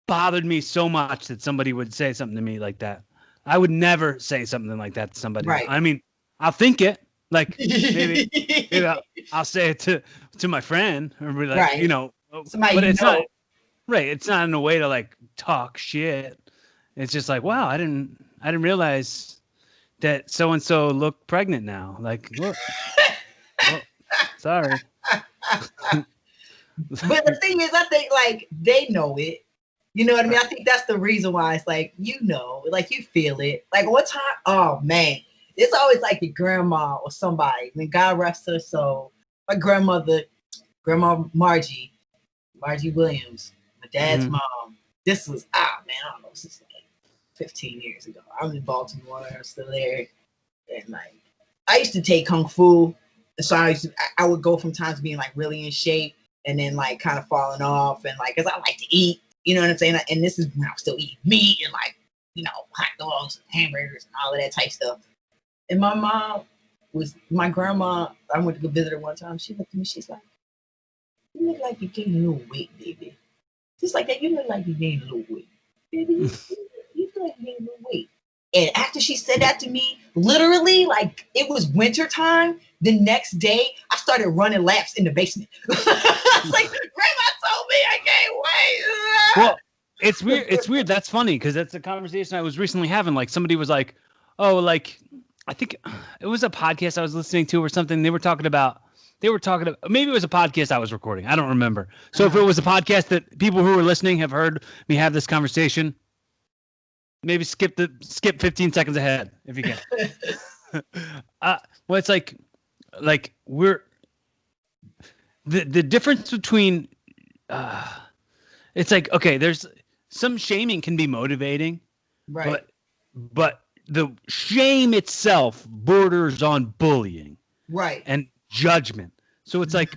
A: bothered me so much that somebody would say something to me like that. I would never say something like that to somebody.
B: Right.
A: I mean, I'll think it. Like, maybe I'll say it to my friend, or be like,
B: right. Somebody,
A: but it's not right. It's not in a way to like talk shit. It's just like, wow, I didn't realize that so and so looked pregnant now. Like, look, sorry.
B: But the thing is, I think like they know it. You know what I mean? I think that's the reason why it's like, like you feel it. Like, one time, oh man, it's always like your grandma or somebody. I mean, God rest her soul. My Grandma Margie Williams, my dad's mom. This was man, I don't know, this is like 15 years ago. I was in Baltimore, I was still there, and like I used to take kung fu, so I would go from times being like really in shape and then like kind of falling off, and like, cause I like to eat, you know what I'm saying? And this is when I was still eating meat and like, hot dogs and hamburgers and all of that type stuff. And my grandma, I went to go visit her one time. She looked at me, she's like, "You look like you gained a little weight, baby." Just like that, you look like you gained a little weight. Baby, you look like you gained a little weight. And after she said that to me, literally, like, it was winter time. The next day, I started running laps in the basement. I was like, Grandma told me I gained weight.
A: Well, it's weird. It's weird. That's funny, because that's a conversation I was recently having. Like, somebody was like, oh, like, I think it was a podcast I was listening to or something. They were talking about, maybe it was a podcast I was recording. I don't remember. So if it was a podcast that people who were listening have heard me have this conversation, maybe skip 15 seconds ahead if you can. Well, it's like we're the difference between it's like, okay, there's some shaming can be motivating,
B: right?
A: But the shame itself borders on bullying,
B: right,
A: and judgment. So it's like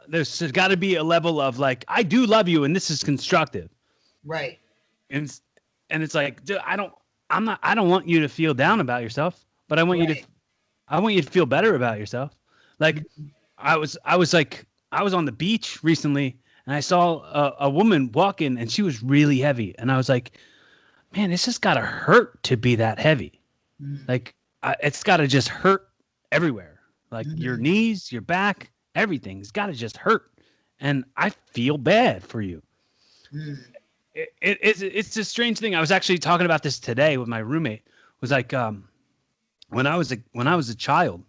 A: there's got to be a level of like, I do love you and this is constructive,
B: right?
A: And it's like, dude, I don't want you to feel down about yourself, but I want you to feel better about yourself. Like, I was on the beach recently and I saw a woman walking and she was really heavy, and I was like, man, this has got to hurt to be that heavy. Like, it's got to just hurt everywhere. Like your knees, your back, everything's got to just hurt. and I feel bad for you.
B: Mm.
A: It's a strange thing. I was actually talking about this today with my roommate. It was like when I was a child,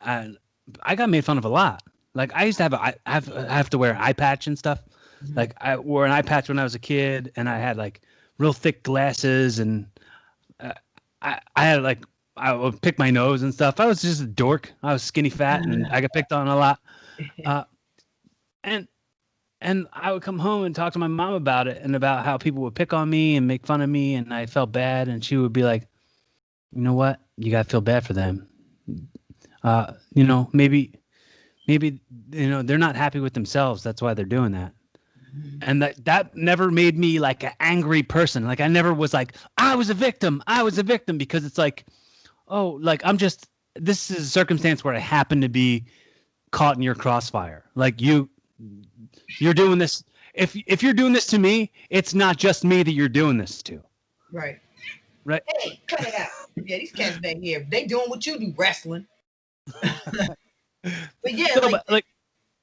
A: and I got made fun of a lot. Like I used to have to wear an eye patch and stuff.
B: Mhm.
A: Like I wore an eye patch when I was a kid, and I had like real thick glasses, and uh, I had like I would pick my nose and stuff. I was just a dork. I was skinny fat, and I got picked on a lot. Uh, and and I would come home and talk to my mom about it and about how people would pick on me and make fun of me, and I felt bad. And she would be like, "You know what? You gotta feel bad for them. Maybe they're not happy with themselves. That's why they're doing that." And that never made me like an angry person. Like I never was like, I was a victim, because it's like, oh, like this is a circumstance where I happen to be caught in your crossfire. Like you're doing this. If you're doing this to me, it's not just me that you're doing this to.
B: Right.
A: Right.
B: Hey, cut it out. Yeah, these cats back here, they doing what you do, wrestling. But yeah,
A: So, like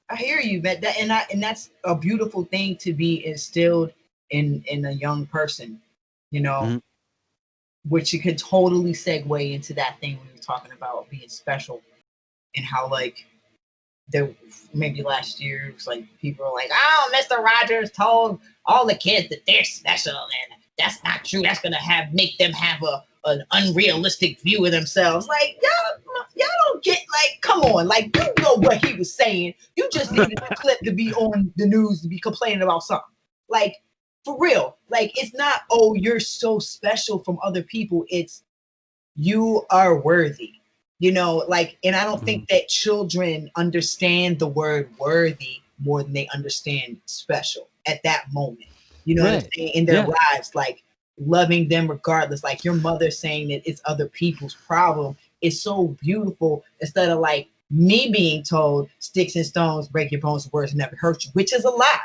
B: I hear you, man. And that's a beautiful thing to be instilled in a young person, you know,
A: mm-hmm.
B: which you could totally segue into that thing we were talking about being special and how like there maybe last year it was like people were like, oh, Mr. Rogers told all the kids that they're special, and that's not true. That's gonna make them have an unrealistic view of themselves. Like y'all don't get, like, come on, like, you know what he was saying. You just needed a clip to be on the news to be complaining about something. Like, for real. Like, it's not, oh, you're so special from other people. It's you are worthy. Like, and I don't think that children understand the word worthy more than they understand special at that moment. You know what I'm saying? In their lives, like loving them regardless. Like your mother saying that it's other people's problem is so beautiful, instead of like me being told sticks and stones break your bones, words never hurt you, which is a lie.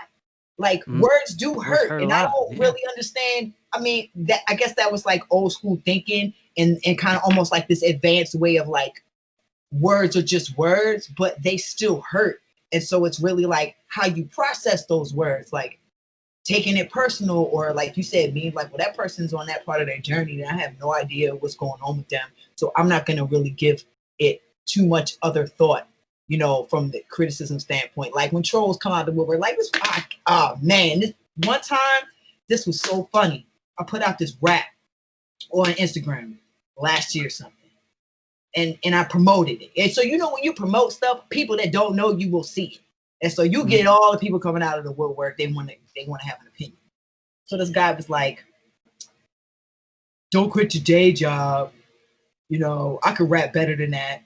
B: Like words do hurt, and I don't really understand. I mean, that I guess that was like old school thinking, and kind of almost like this advanced way of like words are just words, but they still hurt. And so it's really like how you process those words, like taking it personal, or like you said, being like, well, that person's on that part of their journey and I have no idea what's going on with them, so I'm not going to really give it too much other thought, from the criticism standpoint. Like when trolls come out of the woodwork, like this, oh man, this one time, this was so funny. I put out this rap on Instagram last year or something, and I promoted it. And so, when you promote stuff, people that don't know you will see it. And so you get all the people coming out of the woodwork. They want to have an opinion. So this guy was like, don't quit your day job. I could rap better than that.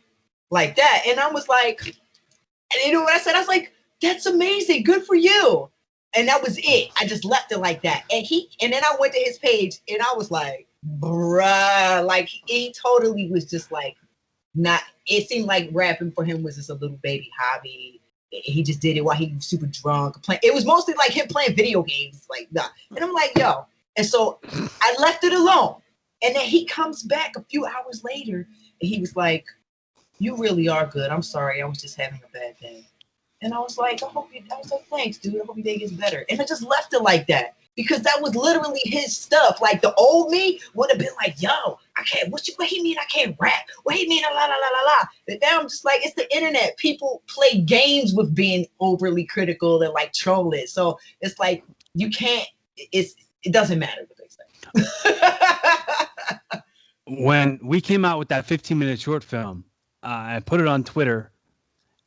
B: Like that. And I was like, and you know what I said? I was like, that's amazing. Good for you. And that was it. I just left it like that. And then I went to his page and I was like, bruh, like he totally was just like, not, it seemed like rapping for him was just a little baby hobby. He just did it while he was super drunk. It was mostly like him playing video games, like that. And I'm like, yo. And so I left it alone. And then he comes back a few hours later and he was like, you really are good. I'm sorry. I was just having a bad day. And I was like, thanks, dude. I hope your day gets better. And I just left it like that, because that was literally his stuff. Like the old me would have been like, yo, I can't, what he mean I can't rap? What he mean, la, la, la, la, la. But now I'm just like, it's the internet. People play games with being overly critical and like troll it. So it's like, you can't, it doesn't matter what they say.
A: When we came out with that 15-minute short film, I put it on Twitter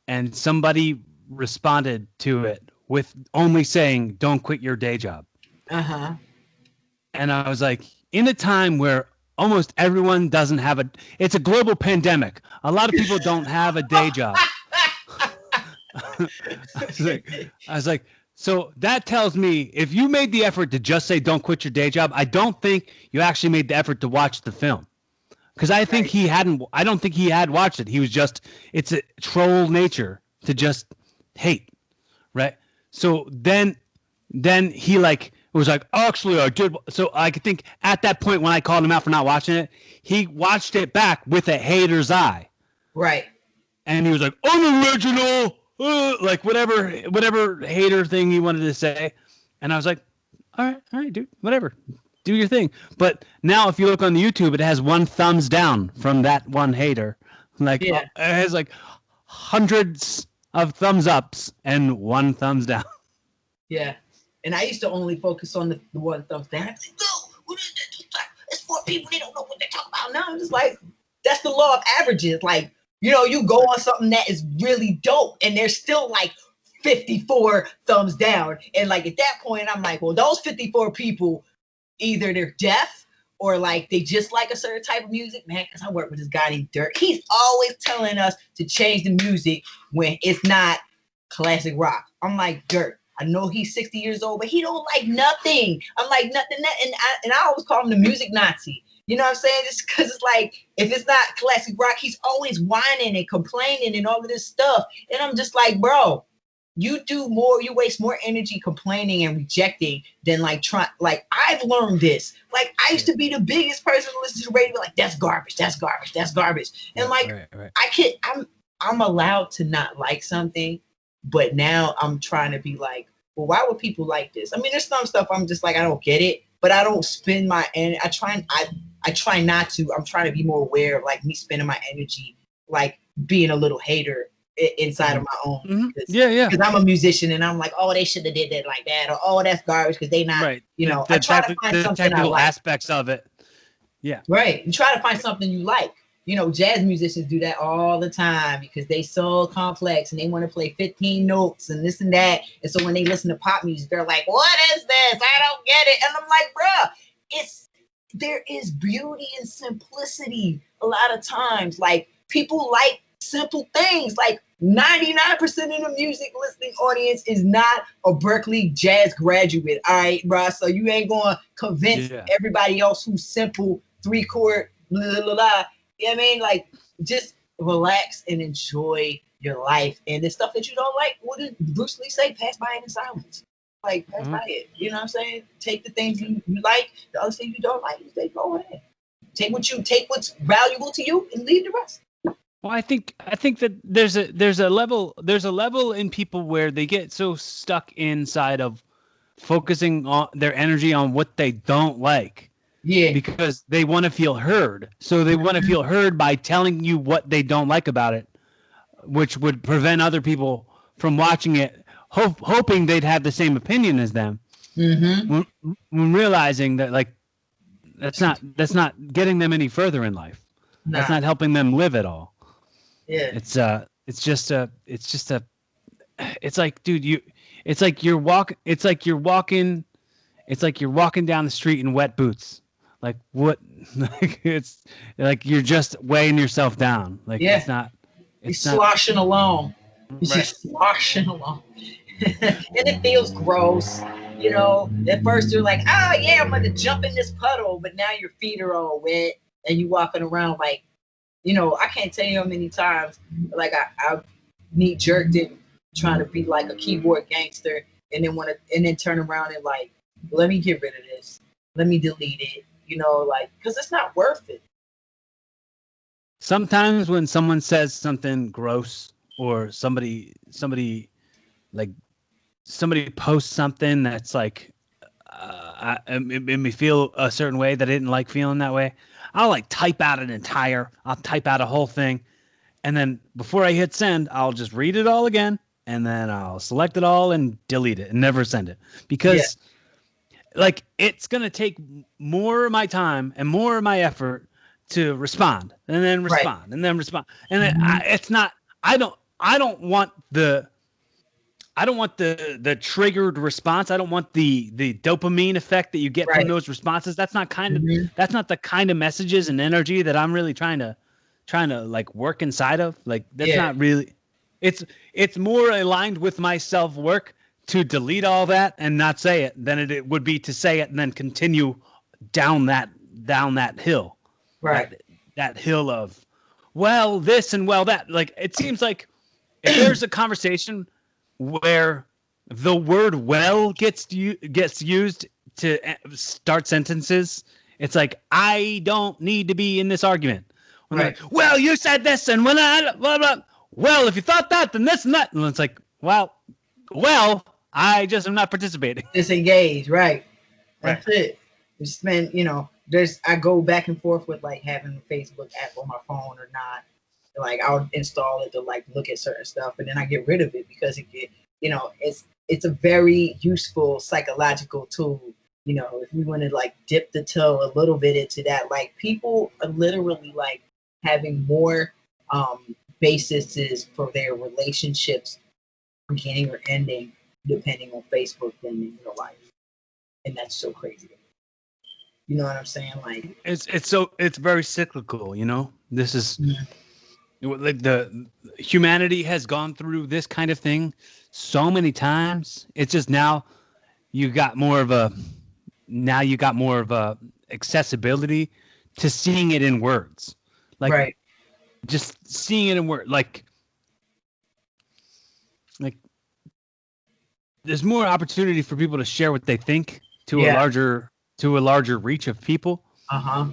A: and somebody responded to it with only saying, don't quit your day job.
B: Uh-huh.
A: And I was like, in a time where almost everyone doesn't have it's a global pandemic. A lot of people don't have a day job. I was like, so that tells me if you made the effort to just say, don't quit your day job, I don't think you actually made the effort to watch the film. Because I think I don't think he had watched it. He was it's a troll nature to just hate. Right. So then he was like, actually, I did. So I think at that point when I called him out for not watching it, he watched it back with a hater's eye.
B: Right.
A: And he was like, unoriginal. like whatever hater thing he wanted to say. And I was like, all right, dude, whatever. Do your thing. But now if you look on the YouTube, it has 1 thumbs down from that one hater. Like
B: Yeah.
A: it has like hundreds of thumbs ups and 1 thumbs down.
B: Yeah. And I used to only focus on the one thumbs down. I'd say, no, it's 4 people, they don't know what they're talking about. Now I'm just like, that's the law of averages. Like, you know, you go on something that is really dope and there's still like 54 thumbs down. And like at that point, I'm like, well, those 54 people, either they're deaf or like they just like a certain type of music, man. Because I work with this guy named Dirk. He's always telling us to change the music when it's not classic rock. I'm like, Dirk, I know he's 60 years old, but he don't like nothing. I'm like, nothing. And I always call him the music Nazi. You know what I'm saying? Just because it's like, if it's not classic rock, he's always whining and complaining and all of this stuff. And I'm just like, bro, you waste more energy complaining and rejecting than like trying. Like, I've learned this. Like, I used to be the biggest person to listen to the radio, like, that's garbage, that's garbage, that's garbage. And like, right. I'm allowed to not like something, but now I'm trying to be like, well, why would people like this? I mean, there's some stuff I'm just like, I don't get it, but I don't spend my energy. I try not to. I'm trying to be more aware of like me spending my energy, like being a little hater inside of my own.
A: Mm-hmm. Yeah.
B: Because I'm a musician and I'm like, oh, they should have did that like that, or oh, that's garbage because they not,
A: right.
B: You know. I try to find something I like.
A: Aspects of it. Yeah.
B: Right. You try to find something you like. You know, jazz musicians do that all the time because they so complex and they want to play 15 notes and this and that. And so when they listen to pop music, they're like, what is this? I don't get it. And I'm like, bruh, there is beauty and simplicity a lot of times. Like, people like simple things. Like 99% of the music listening audience is not a Berkeley jazz graduate. All right, bruh. So you ain't going to convince everybody else who's simple 3-chord, blah, blah, blah. You know what I mean? Like, just relax and enjoy your life. And the stuff that you don't like, what did Bruce Lee say? Pass by it in silence. Like, pass by it. You know what I'm saying? Take the things you like, the other things you don't like, you say, go ahead. Take what's valuable to you and leave the rest.
A: Well, I think that there's a level in people where they get so stuck inside of focusing on their energy on what they don't like.
B: Yeah.
A: Because they want to feel heard. So they want to feel heard by telling you what they don't like about it, which would prevent other people from watching it, hoping they'd have the same opinion as them.
B: Mm-hmm.
A: When realizing that, like, that's not getting them any further in life. Nah. That's not helping them live at all.
B: Yeah.
A: It's like, dude, it's like you're walking down the street in wet boots. Like, what? Like, it's like you're just weighing yourself down. Like, it's not.
B: You're sloshing along. You're just sloshing along. And it feels gross. You know, at first you're like, oh yeah, I'm gonna jump in this puddle, but now your feet are all wet and you walking around like, you know, I can't tell you how many times like I knee jerked it trying to be like a keyboard gangster and then turn around and like, let me get rid of this. Let me delete it. You know, like, because it's not worth it.
A: Sometimes when someone says something gross or somebody posts something that's like, it made me feel a certain way that I didn't like feeling that way, I'll like type out a whole thing. And then before I hit send, I'll just read it all again. And then I'll select it all and delete it and never send it. Because like, it's going to take more of my time and more of my effort to respond and then respond and then respond. And it's not, I don't want the triggered response. I don't want the dopamine effect that you get from those responses. That's not that's not the kind of messages and energy that I'm really trying to like work inside of. Like, that's not really, it's more aligned with my self-work to delete all that and not say it than it would be to say it and then continue down that hill.
B: Right.
A: That hill of, well, this and well, that. Like, it seems like if there's a conversation where the word well gets used to start sentences, it's like, I don't need to be in this argument. When like, well, you said this and when I blah blah. well, if you thought that, then this and that. And it's like, well, I just am not participating.
B: Disengage, right?
A: Right.
B: That's it. We spend, I go back and forth with like having the Facebook app on my phone or not. Like I'll install it to like look at certain stuff, and then I get rid of it because it's a very useful psychological tool. If we want to like dip the toe a little bit into that, like people are literally like having more bases for their relationships beginning or ending depending on Facebook than in real life, and that's so crazy. You know what I'm saying? Like
A: it's very cyclical. This is like the humanity has gone through this kind of thing so many times. It's just you got more of a accessibility to seeing it in words, like
B: right.
A: just seeing it in words, like there's more opportunity for people to share what they think to a larger reach of people.
B: Uh-huh.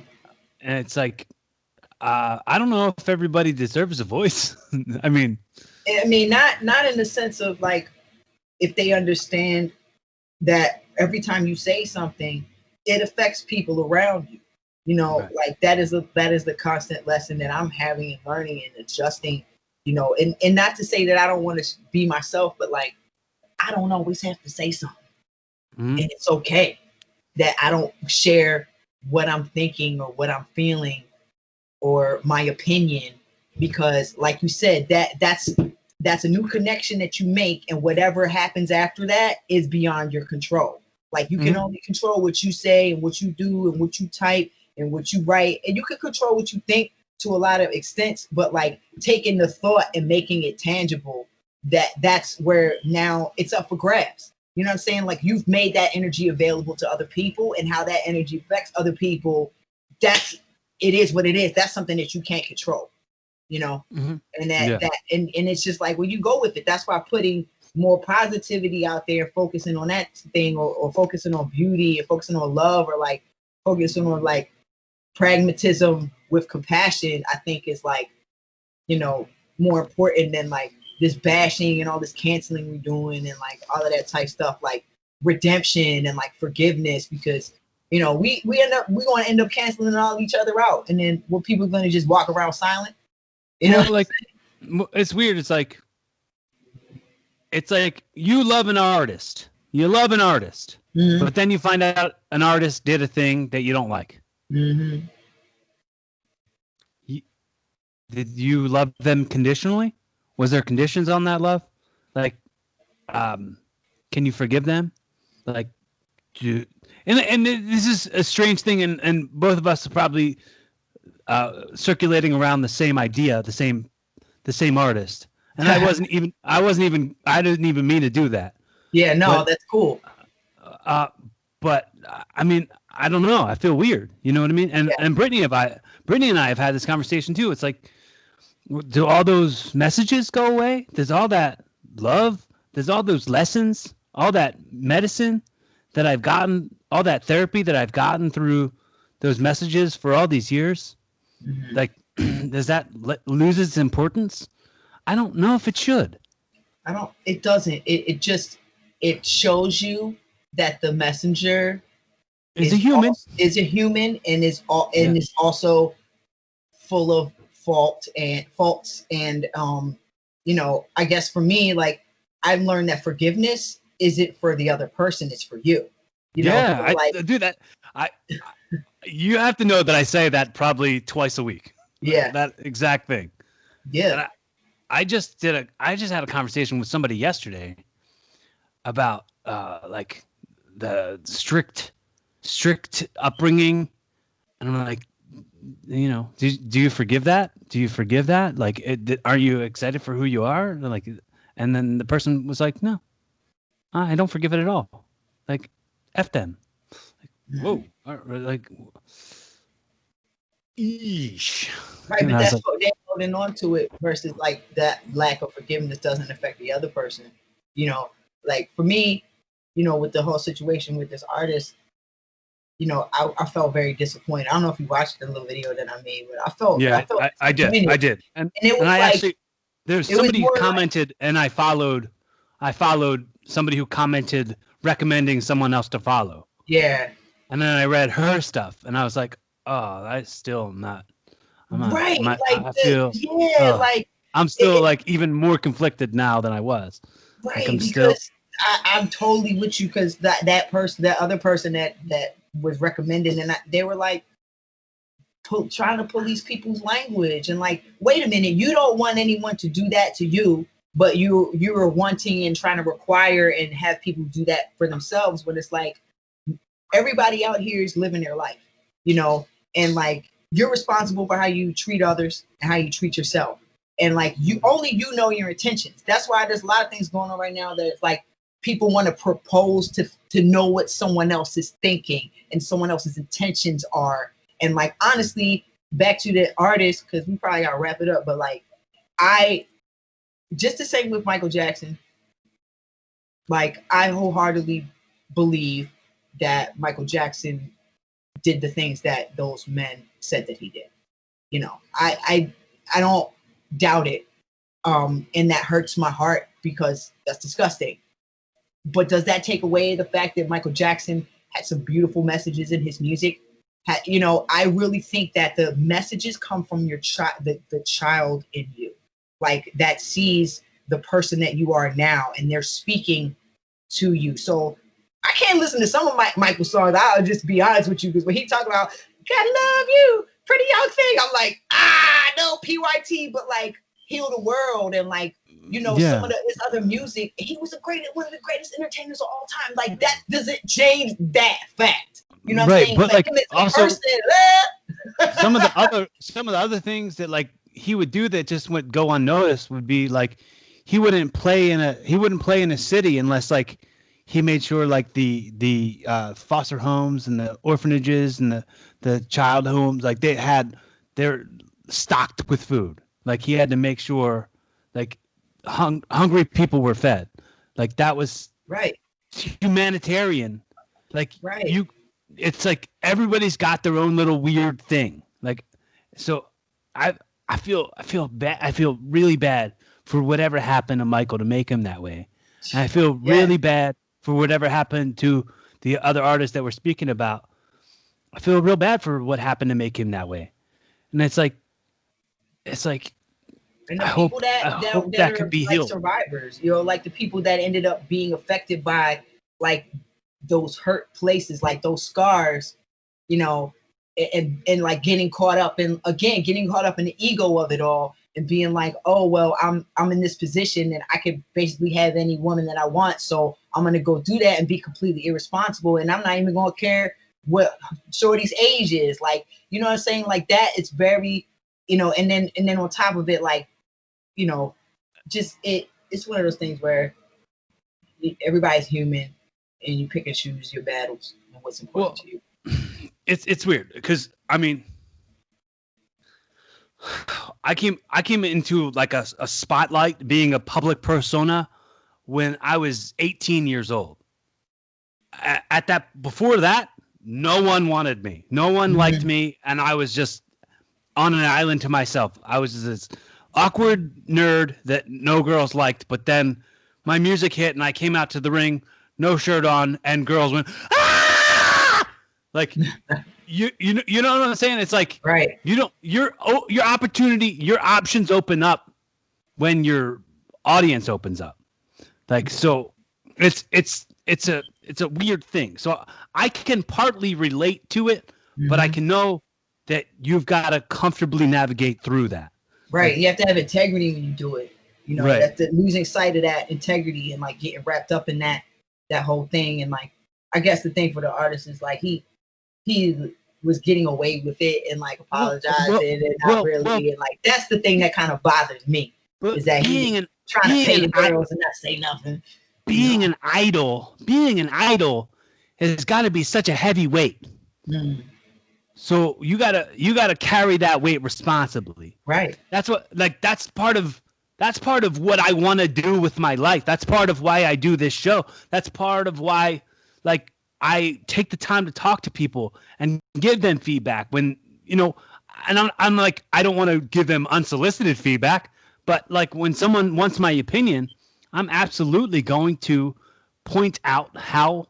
A: And it's like, I don't know if everybody deserves a voice. I mean,
B: not in the sense of like if they understand that every time you say something, it affects people around you.
A: right.
B: Like that is the constant lesson that I'm having and learning and adjusting. And not to say that I don't want to be myself, but like I don't always have to say something,
A: Mm-hmm.
B: and it's okay that I don't share what I'm thinking or what I'm feeling or my opinion, because like you said, that's a new connection that you make, and whatever happens after that is beyond your control. Like you can only control what you say and what you do and what you type and what you write, and you can control what you think to a lot of extents, but like taking the thought and making it tangible, that's where now it's up for grabs. You know what I'm saying? Like you've made that energy available to other people, and how that energy affects other people, it is what it is. That's something that you can't control,
A: Mm-hmm.
B: and
A: Yeah.
B: and it's just like when you go with it. That's why putting more positivity out there, focusing on that thing, or focusing on beauty, or focusing on love, or like focusing on like pragmatism with compassion, I think is like, more important than like this bashing and all this canceling we're doing and like all of that type stuff, like redemption and like forgiveness, because we're going to end up canceling all each other out, and then what, people going to just walk around silent,
A: Well, like it's weird. It's like you love an artist. You love an artist,
B: Mm-hmm.
A: but then you find out an artist did a thing that you don't like.
B: Mm-hmm.
A: Did you love them conditionally? Was there conditions on that love? Like, can you forgive them? Like, and this is a strange thing, and both of us are probably circulating around the same idea, the same artist. And I didn't even mean to do that.
B: Yeah, no,
A: But,
B: that's cool.
A: But I mean, I don't know. I feel weird. You know what I mean? And Brittany and I have had this conversation too. It's like, do all those messages go away? There's all that love. There's all those lessons, all that medicine that I've gotten, all that therapy that I've gotten through those messages for all these years.
B: Mm-hmm.
A: Like, does that lose its importance? I don't know if it should.
B: It doesn't. It shows you that the messenger
A: is a human.
B: Is a human, and is also full of faults and I guess for me, like, I've learned that forgiveness isn't for the other person, it's for you.
A: I do that. You have to know that I say that probably twice a week.
B: Yeah.
A: That exact thing.
B: Yeah.
A: And I just had a conversation with somebody yesterday about like the strict upbringing, and I'm like, do you forgive that? Do you forgive that? Like, are you excited for who you are? Like, and then the person was like, no, I don't forgive it at all. Like, F them. Like, whoa, like, eesh.
B: Right, but that's what they're holding on to it, versus like that lack of forgiveness doesn't affect the other person. Like for me, with the whole situation with this artist, I felt very disappointed. I don't know if you watched the little video that I made, but I felt
A: I did. And
B: it was
A: I
B: like,
A: actually, There's
B: It was
A: somebody who
B: more like,
A: commented, and I followed somebody who commented recommending someone else to follow.
B: yeah,
A: And then I read her stuff, and I was like, "Oh, I still not. I'm not.
B: right, like
A: I feel.
B: yeah, like
A: I'm
B: it,
A: still like even more conflicted now than I was. Like
B: right,
A: I'm still.
B: because I'm totally with you because that other person that was recommended, and they were like trying to police people's language, and like, wait a minute, you don't want anyone to do that to you, but you are wanting and trying to require and have people do that for themselves when it's like everybody out here is living their life, you know, and like you're responsible for how you treat others and how you treat yourself. And like you know your intentions. That's why there's a lot of things going on right now that it's like people want to propose to know what someone else is thinking and someone else's intentions are. And like honestly, back to the artist, because we probably gotta wrap it up, but like I just the same with Michael Jackson, like I wholeheartedly believe that Michael Jackson did the things that those men said that he did. You know, I don't doubt it. And that hurts my heart because that's disgusting. But does that take away the fact that Michael Jackson had some beautiful messages in his music? You know, I really think that the messages come from your child, the child in you, like that sees the person that you are now, and they're speaking to you. So I can't listen to some of Michael's songs. I'll just be honest with you, because when he talk about "Gotta love you, pretty young thing," I'm like, no, PYT, but like "Heal the World" and like, you know, some of his other music. He was one of the greatest entertainers of all time. Like that doesn't change that fact. You know what I'm saying?
A: But like
B: him as a
A: also
B: person,
A: some of the other things that like he would do that just would go unnoticed would be like he wouldn't play in a city unless like he made sure like the foster homes and the orphanages and the child homes, like they're stocked with food. Like he had to make sure like hungry people were fed. Like that was
B: right,
A: humanitarian. Like
B: right.
A: it's like everybody's got their own little weird thing. Like so I I feel bad. I feel really bad for whatever happened to Michael to make him that way. And I feel
B: Yeah,
A: really bad for whatever happened to the other artists that we're speaking about. I feel real bad for what happened to make him that way. And it's like
B: and
A: I
B: the people
A: hope
B: that
A: I
B: that
A: hope
B: that
A: that can
B: are
A: be
B: like
A: healed.
B: survivors, you know, like the people that ended up being affected by like those hurt places, like those scars, you know, and like getting caught up in the ego of it all and being like, oh well, I'm in this position and I could basically have any woman that I want, so I'm gonna go do that and be completely irresponsible, and I'm not even gonna care what Shorty's age is, like, you know what I'm saying, like that. It's very, you know, and then on top of it, like, you know, just it's one of those things where everybody's human and you pick and choose your battles and what's important
A: Well,
B: to you.
A: it's weird because I mean I came into like a spotlight being a public persona when I was 18 years old. At that before that, no one wanted me. No one liked
B: Mhm.
A: me, and I was just on an island to myself. I was this awkward nerd that no girls liked, but then my music hit and I came out to the ring, no shirt on, and girls went, "Ah!" Like you know what I'm saying? It's like
B: Right.
A: you don't your opportunity, your options open up when your audience opens up. Like so it's a weird thing. So I can partly relate to it, but I
B: Hmm.
A: can know that you've got to comfortably navigate through that.
B: Right.
A: Like
B: You have to have integrity when you do it. You know,
A: right.
B: that's the losing sight of that integrity and like getting wrapped up in that whole thing. And like, I guess the thing for the artist is like he was getting away with it and like
A: Well, well,
B: apologizing and not
A: well,
B: really. And like that's the thing that kind of bothers me is
A: but
B: that he was trying to
A: being
B: pay
A: an
B: the girls and not say nothing. You
A: being
B: know.
A: an idol has got to be such a heavy weight.
B: Mm,
A: So you gotta carry that weight responsibly.
B: right.
A: That's part of what I want to do with my life. That's part of why I do this show. That's part of why like I take the time to talk to people and give them feedback when and I'm like I don't want to give them unsolicited feedback, But like when someone wants my opinion, I'm absolutely going to point out how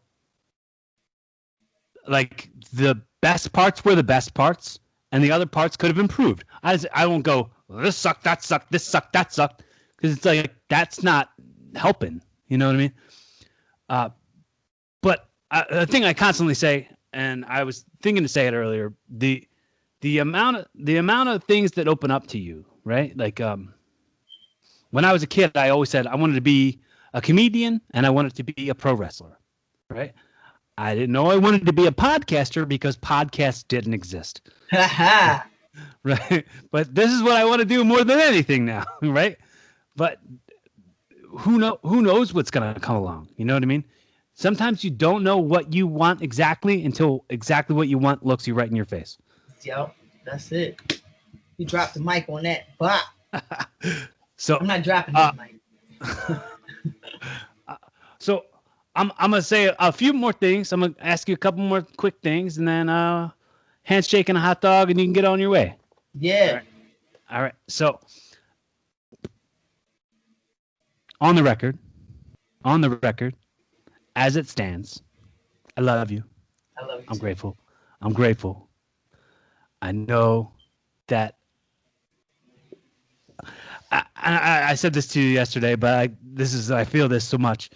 A: like the best parts were the best parts and the other parts could have improved. I won't go, well, this sucked, that sucked, this sucked, that sucked, because it's like that's not helping. You know what I mean? But the thing I constantly say, and I was thinking to say it earlier, the amount of things that open up to you, right? Like when I was a kid, I always said I wanted to be a comedian and I wanted to be a pro wrestler, right? I didn't know I wanted to be a podcaster because podcasts didn't exist. Right? But this is what I want to do more than anything now, right? But who knows what's going to come along? You know what I mean? Sometimes you don't know what you want exactly until exactly what you want looks you right in your face.
B: Yep, that's it. You dropped the mic on that. Bah.
A: So
B: I'm not dropping this mic.
A: So I'm gonna say a few more things. I'm gonna ask you a couple more quick things, and then handshake and a hot dog, and you can get on your way.
B: Yeah.
A: All right. So on the record, as it stands, I love you.
B: I love you.
A: I'm grateful. I know that I said this to you yesterday, but I feel this so much.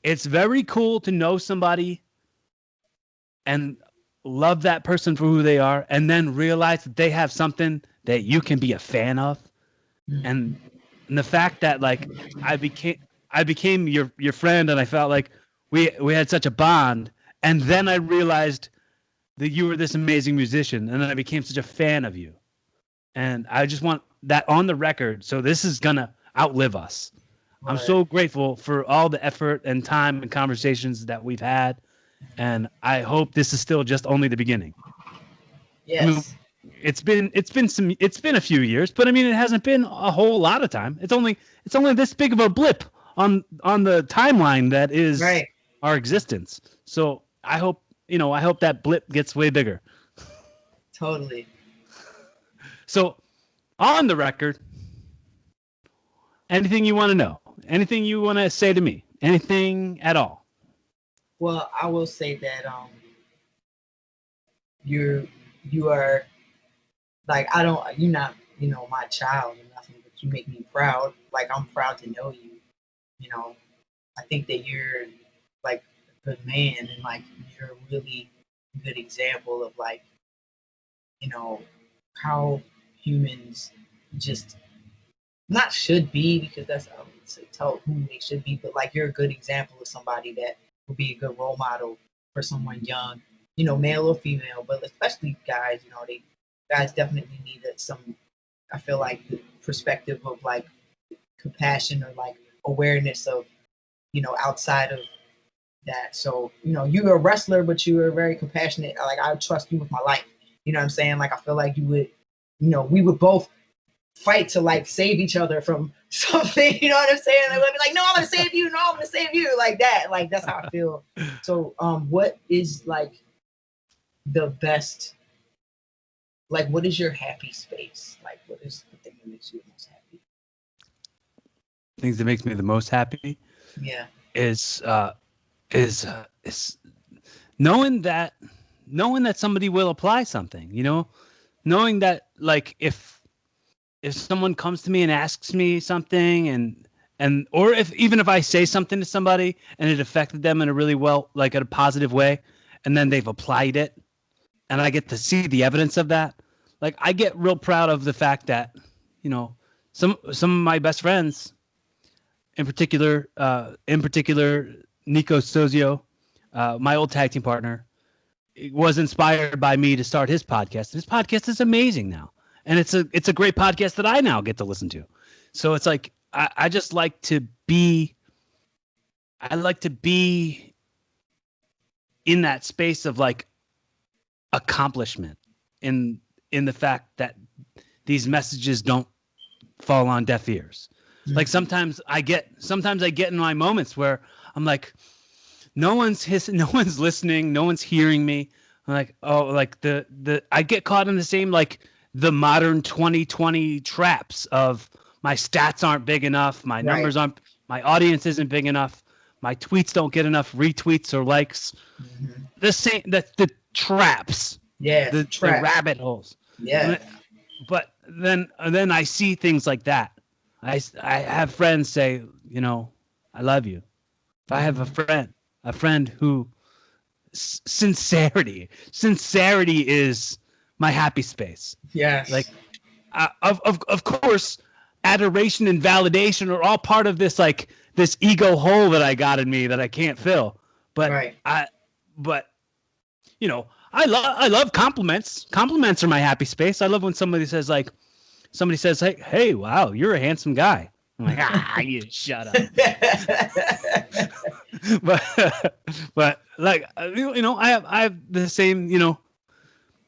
A: It's very cool to know somebody and love that person for who they are, and then realize that they have something that you can be a fan of. Mm-hmm. And the fact that like I became your friend, and I felt like we had such a bond, and then I realized that you were this amazing musician, and then I became such a fan of you. And I just want that on the record. So this is gonna outlive us. Right. I'm so grateful for all the effort and time and conversations that we've had, and I hope this is still just only the beginning.
B: Yes.
A: I mean, it's been a few years, but I mean it hasn't been a whole lot of time. It's only this big of a blip on the timeline that is right. Our existence. So I hope that blip gets way bigger.
B: Totally.
A: So on the record, anything you want to know, anything you want to say to me, anything at all?
B: Well, I will say that you are like, you're not, my child or nothing, but you make me proud. Like, I'm proud to know you. I think that you're like a good man, and like you're a really good example of like, how humans just not should be, because that's I would say tell who they should be, but like you're a good example of somebody that will be a good role model for someone young, male or female, but especially guys. Guys definitely need some. I feel like the perspective of like compassion or like awareness of outside of that. So you're a wrestler, but you are very compassionate. Like I trust you with my life. You know what I'm saying? Like I feel like you would. We would both fight to like save each other from something. You know what I'm saying? Like, we'd be like, no, I'm gonna save you. No, I'm gonna save you. Like that. Like that's how I feel. So, what is like the best? Like, what is your happy space? Like, what is the thing that makes you the most happy?
A: Things that makes me the most happy.
B: Yeah.
A: Is knowing that somebody will apply something. Knowing that like if someone comes to me and asks me something and or even if I say something to somebody and it affected them in a really like in a positive way, and then they've applied it and I get to see the evidence of that, like I get real proud of the fact that some of my best friends, in particular Nico Sozio, my old tag team partner, was inspired by me to start his podcast. And his podcast is amazing now. And it's a great podcast that I now get to listen to. So it's like, I like to be in that space of like accomplishment in the fact that these messages don't fall on deaf ears. Mm-hmm. Like sometimes I get in my moments where I'm like, no one's listening, no one's hearing me. I'm like, oh, like I get caught in the same like the modern 2020 traps of my stats aren't big enough, my
B: Right.
A: numbers aren't, my audience isn't big enough, my tweets don't get enough retweets or likes.
B: Mhm.
A: The traps,
B: Yeah,
A: the
B: trap.
A: rabbit holes.
B: Yeah.
A: But then I see things like that. I have friends say, you know, I love you. If I have a friend who sincerity is my happy space.
B: Yes.
A: Like, of course, adoration and validation are all part of this, like, this ego hole that I got in me that I can't fill. But
B: Right.
A: but you know, I love compliments. Compliments are my happy space. I love when somebody says, hey, wow, you're a handsome guy. I'm like, you shut up. but like, you know, I have the same, you know,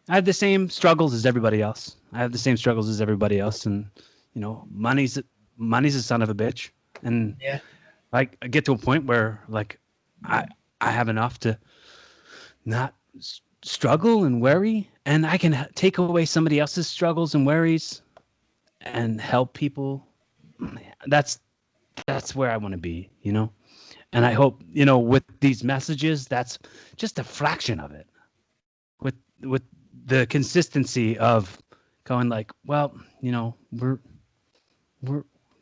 A: I have the same struggles as everybody else. And you know, money's a son of a bitch, and
B: Yeah.
A: like, I get to a point where, like, I have enough to not struggle and worry, and I can take away somebody else's struggles and worries and help people. That's where I want to be, you know. And I hope, you know, with these messages, that's just a fraction of it. With the consistency of going, like, well, you know, we're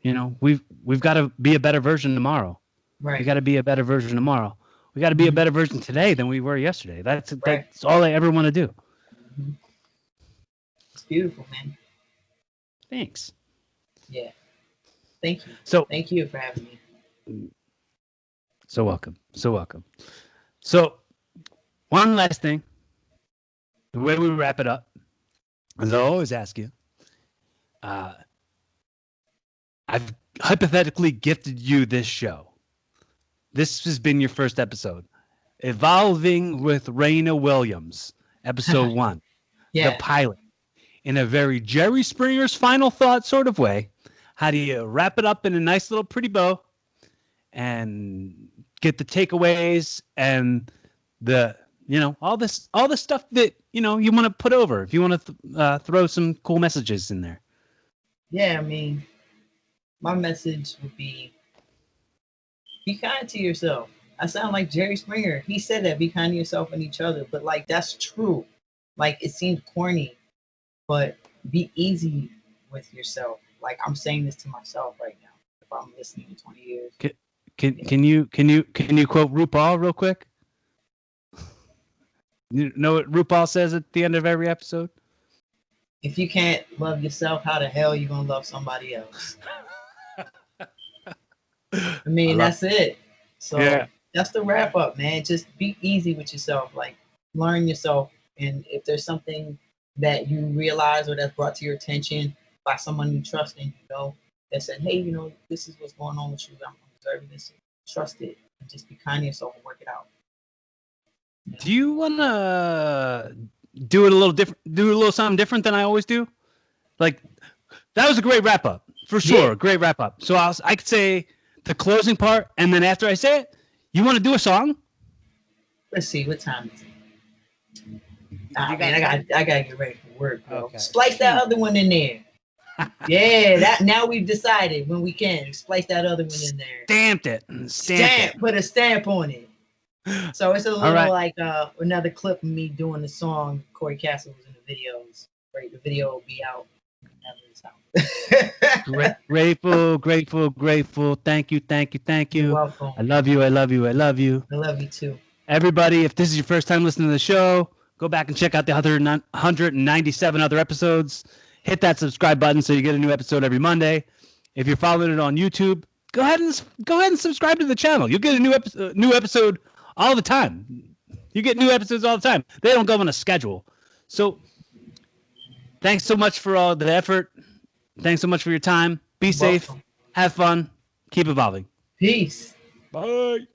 A: you know, we've got to be a better version tomorrow.
B: Right.
A: We got to be a better version tomorrow. We got to be a better version today than we were yesterday. That's all I ever want to do.
B: Mhm. It's beautiful, man.
A: Thanks.
B: Yeah. Thank you.
A: So
B: Thank you for having me.
A: So welcome. So one last thing. The way we wrap it up, as I always ask you, I've hypothetically gifted you this show. This has been your first episode. Evolving with Reina Williams, episode 1.
B: Yeah.
A: The pilot. In a very Jerry Springer's final thought sort of way. How do you wrap it up in a nice little pretty bow and get the takeaways and the, you know, all the stuff that, you know, you want to put over, if you want to throw some cool messages in there?
B: Yeah, I mean, my message would be kind to yourself. I sound like Jerry Springer. He said that, be kind to yourself and each other, but like, that's true. Like, it seems corny, but be easy with yourself. Like, I'm saying this to myself right now. If I'm listening in 20 years.
A: Can you quote RuPaul real quick? You know what RuPaul says at the end of every episode?
B: If you can't love yourself, how the hell you gonna love somebody else? I mean, that's it. So
A: yeah.
B: That's the wrap up, man. Just be easy with yourself. Like, learn yourself. And if there's something that you realize or that's brought to your attention by someone you trust and you know, that said, hey, you know, this is what's going on with you. I'm observing this. Trust it. And just be kind to yourself and work it out.
A: Do you want to do it a little different? Do a little something different than I always do? Like, that was a great wrap up for sure.
B: Yeah.
A: Great wrap up. So I could say the closing part, and then after I say it, you want to do a song?
B: Let's see, what time is it? Man, I gotta get ready for work, bro.
A: Okay.
B: Splice that other one in there. Yeah, that now we've decided when we can splice that other one in there.
A: Stamped it.
B: Stamp. Put a stamp on it. So it's a little
A: right.
B: like another clip of me doing the song. Corey Castle was in the videos. Right, the video will be out whenever it's out.
A: Grateful. Thank you.
B: You're welcome.
A: I love you.
B: I love you too.
A: Everybody, if this is your first time listening to the show, go back and check out the other 197 other episodes. Hit that subscribe button so you get a new episode every Monday. If you're following it on YouTube, go ahead and subscribe to the channel. You'll get a new episode all the time. You get new episodes all the time. They don't go on a schedule. So thanks so much for all the effort. Thanks so much for your time. Be safe.
B: Welcome.
A: Have fun. Keep evolving.
B: Peace.
A: Bye.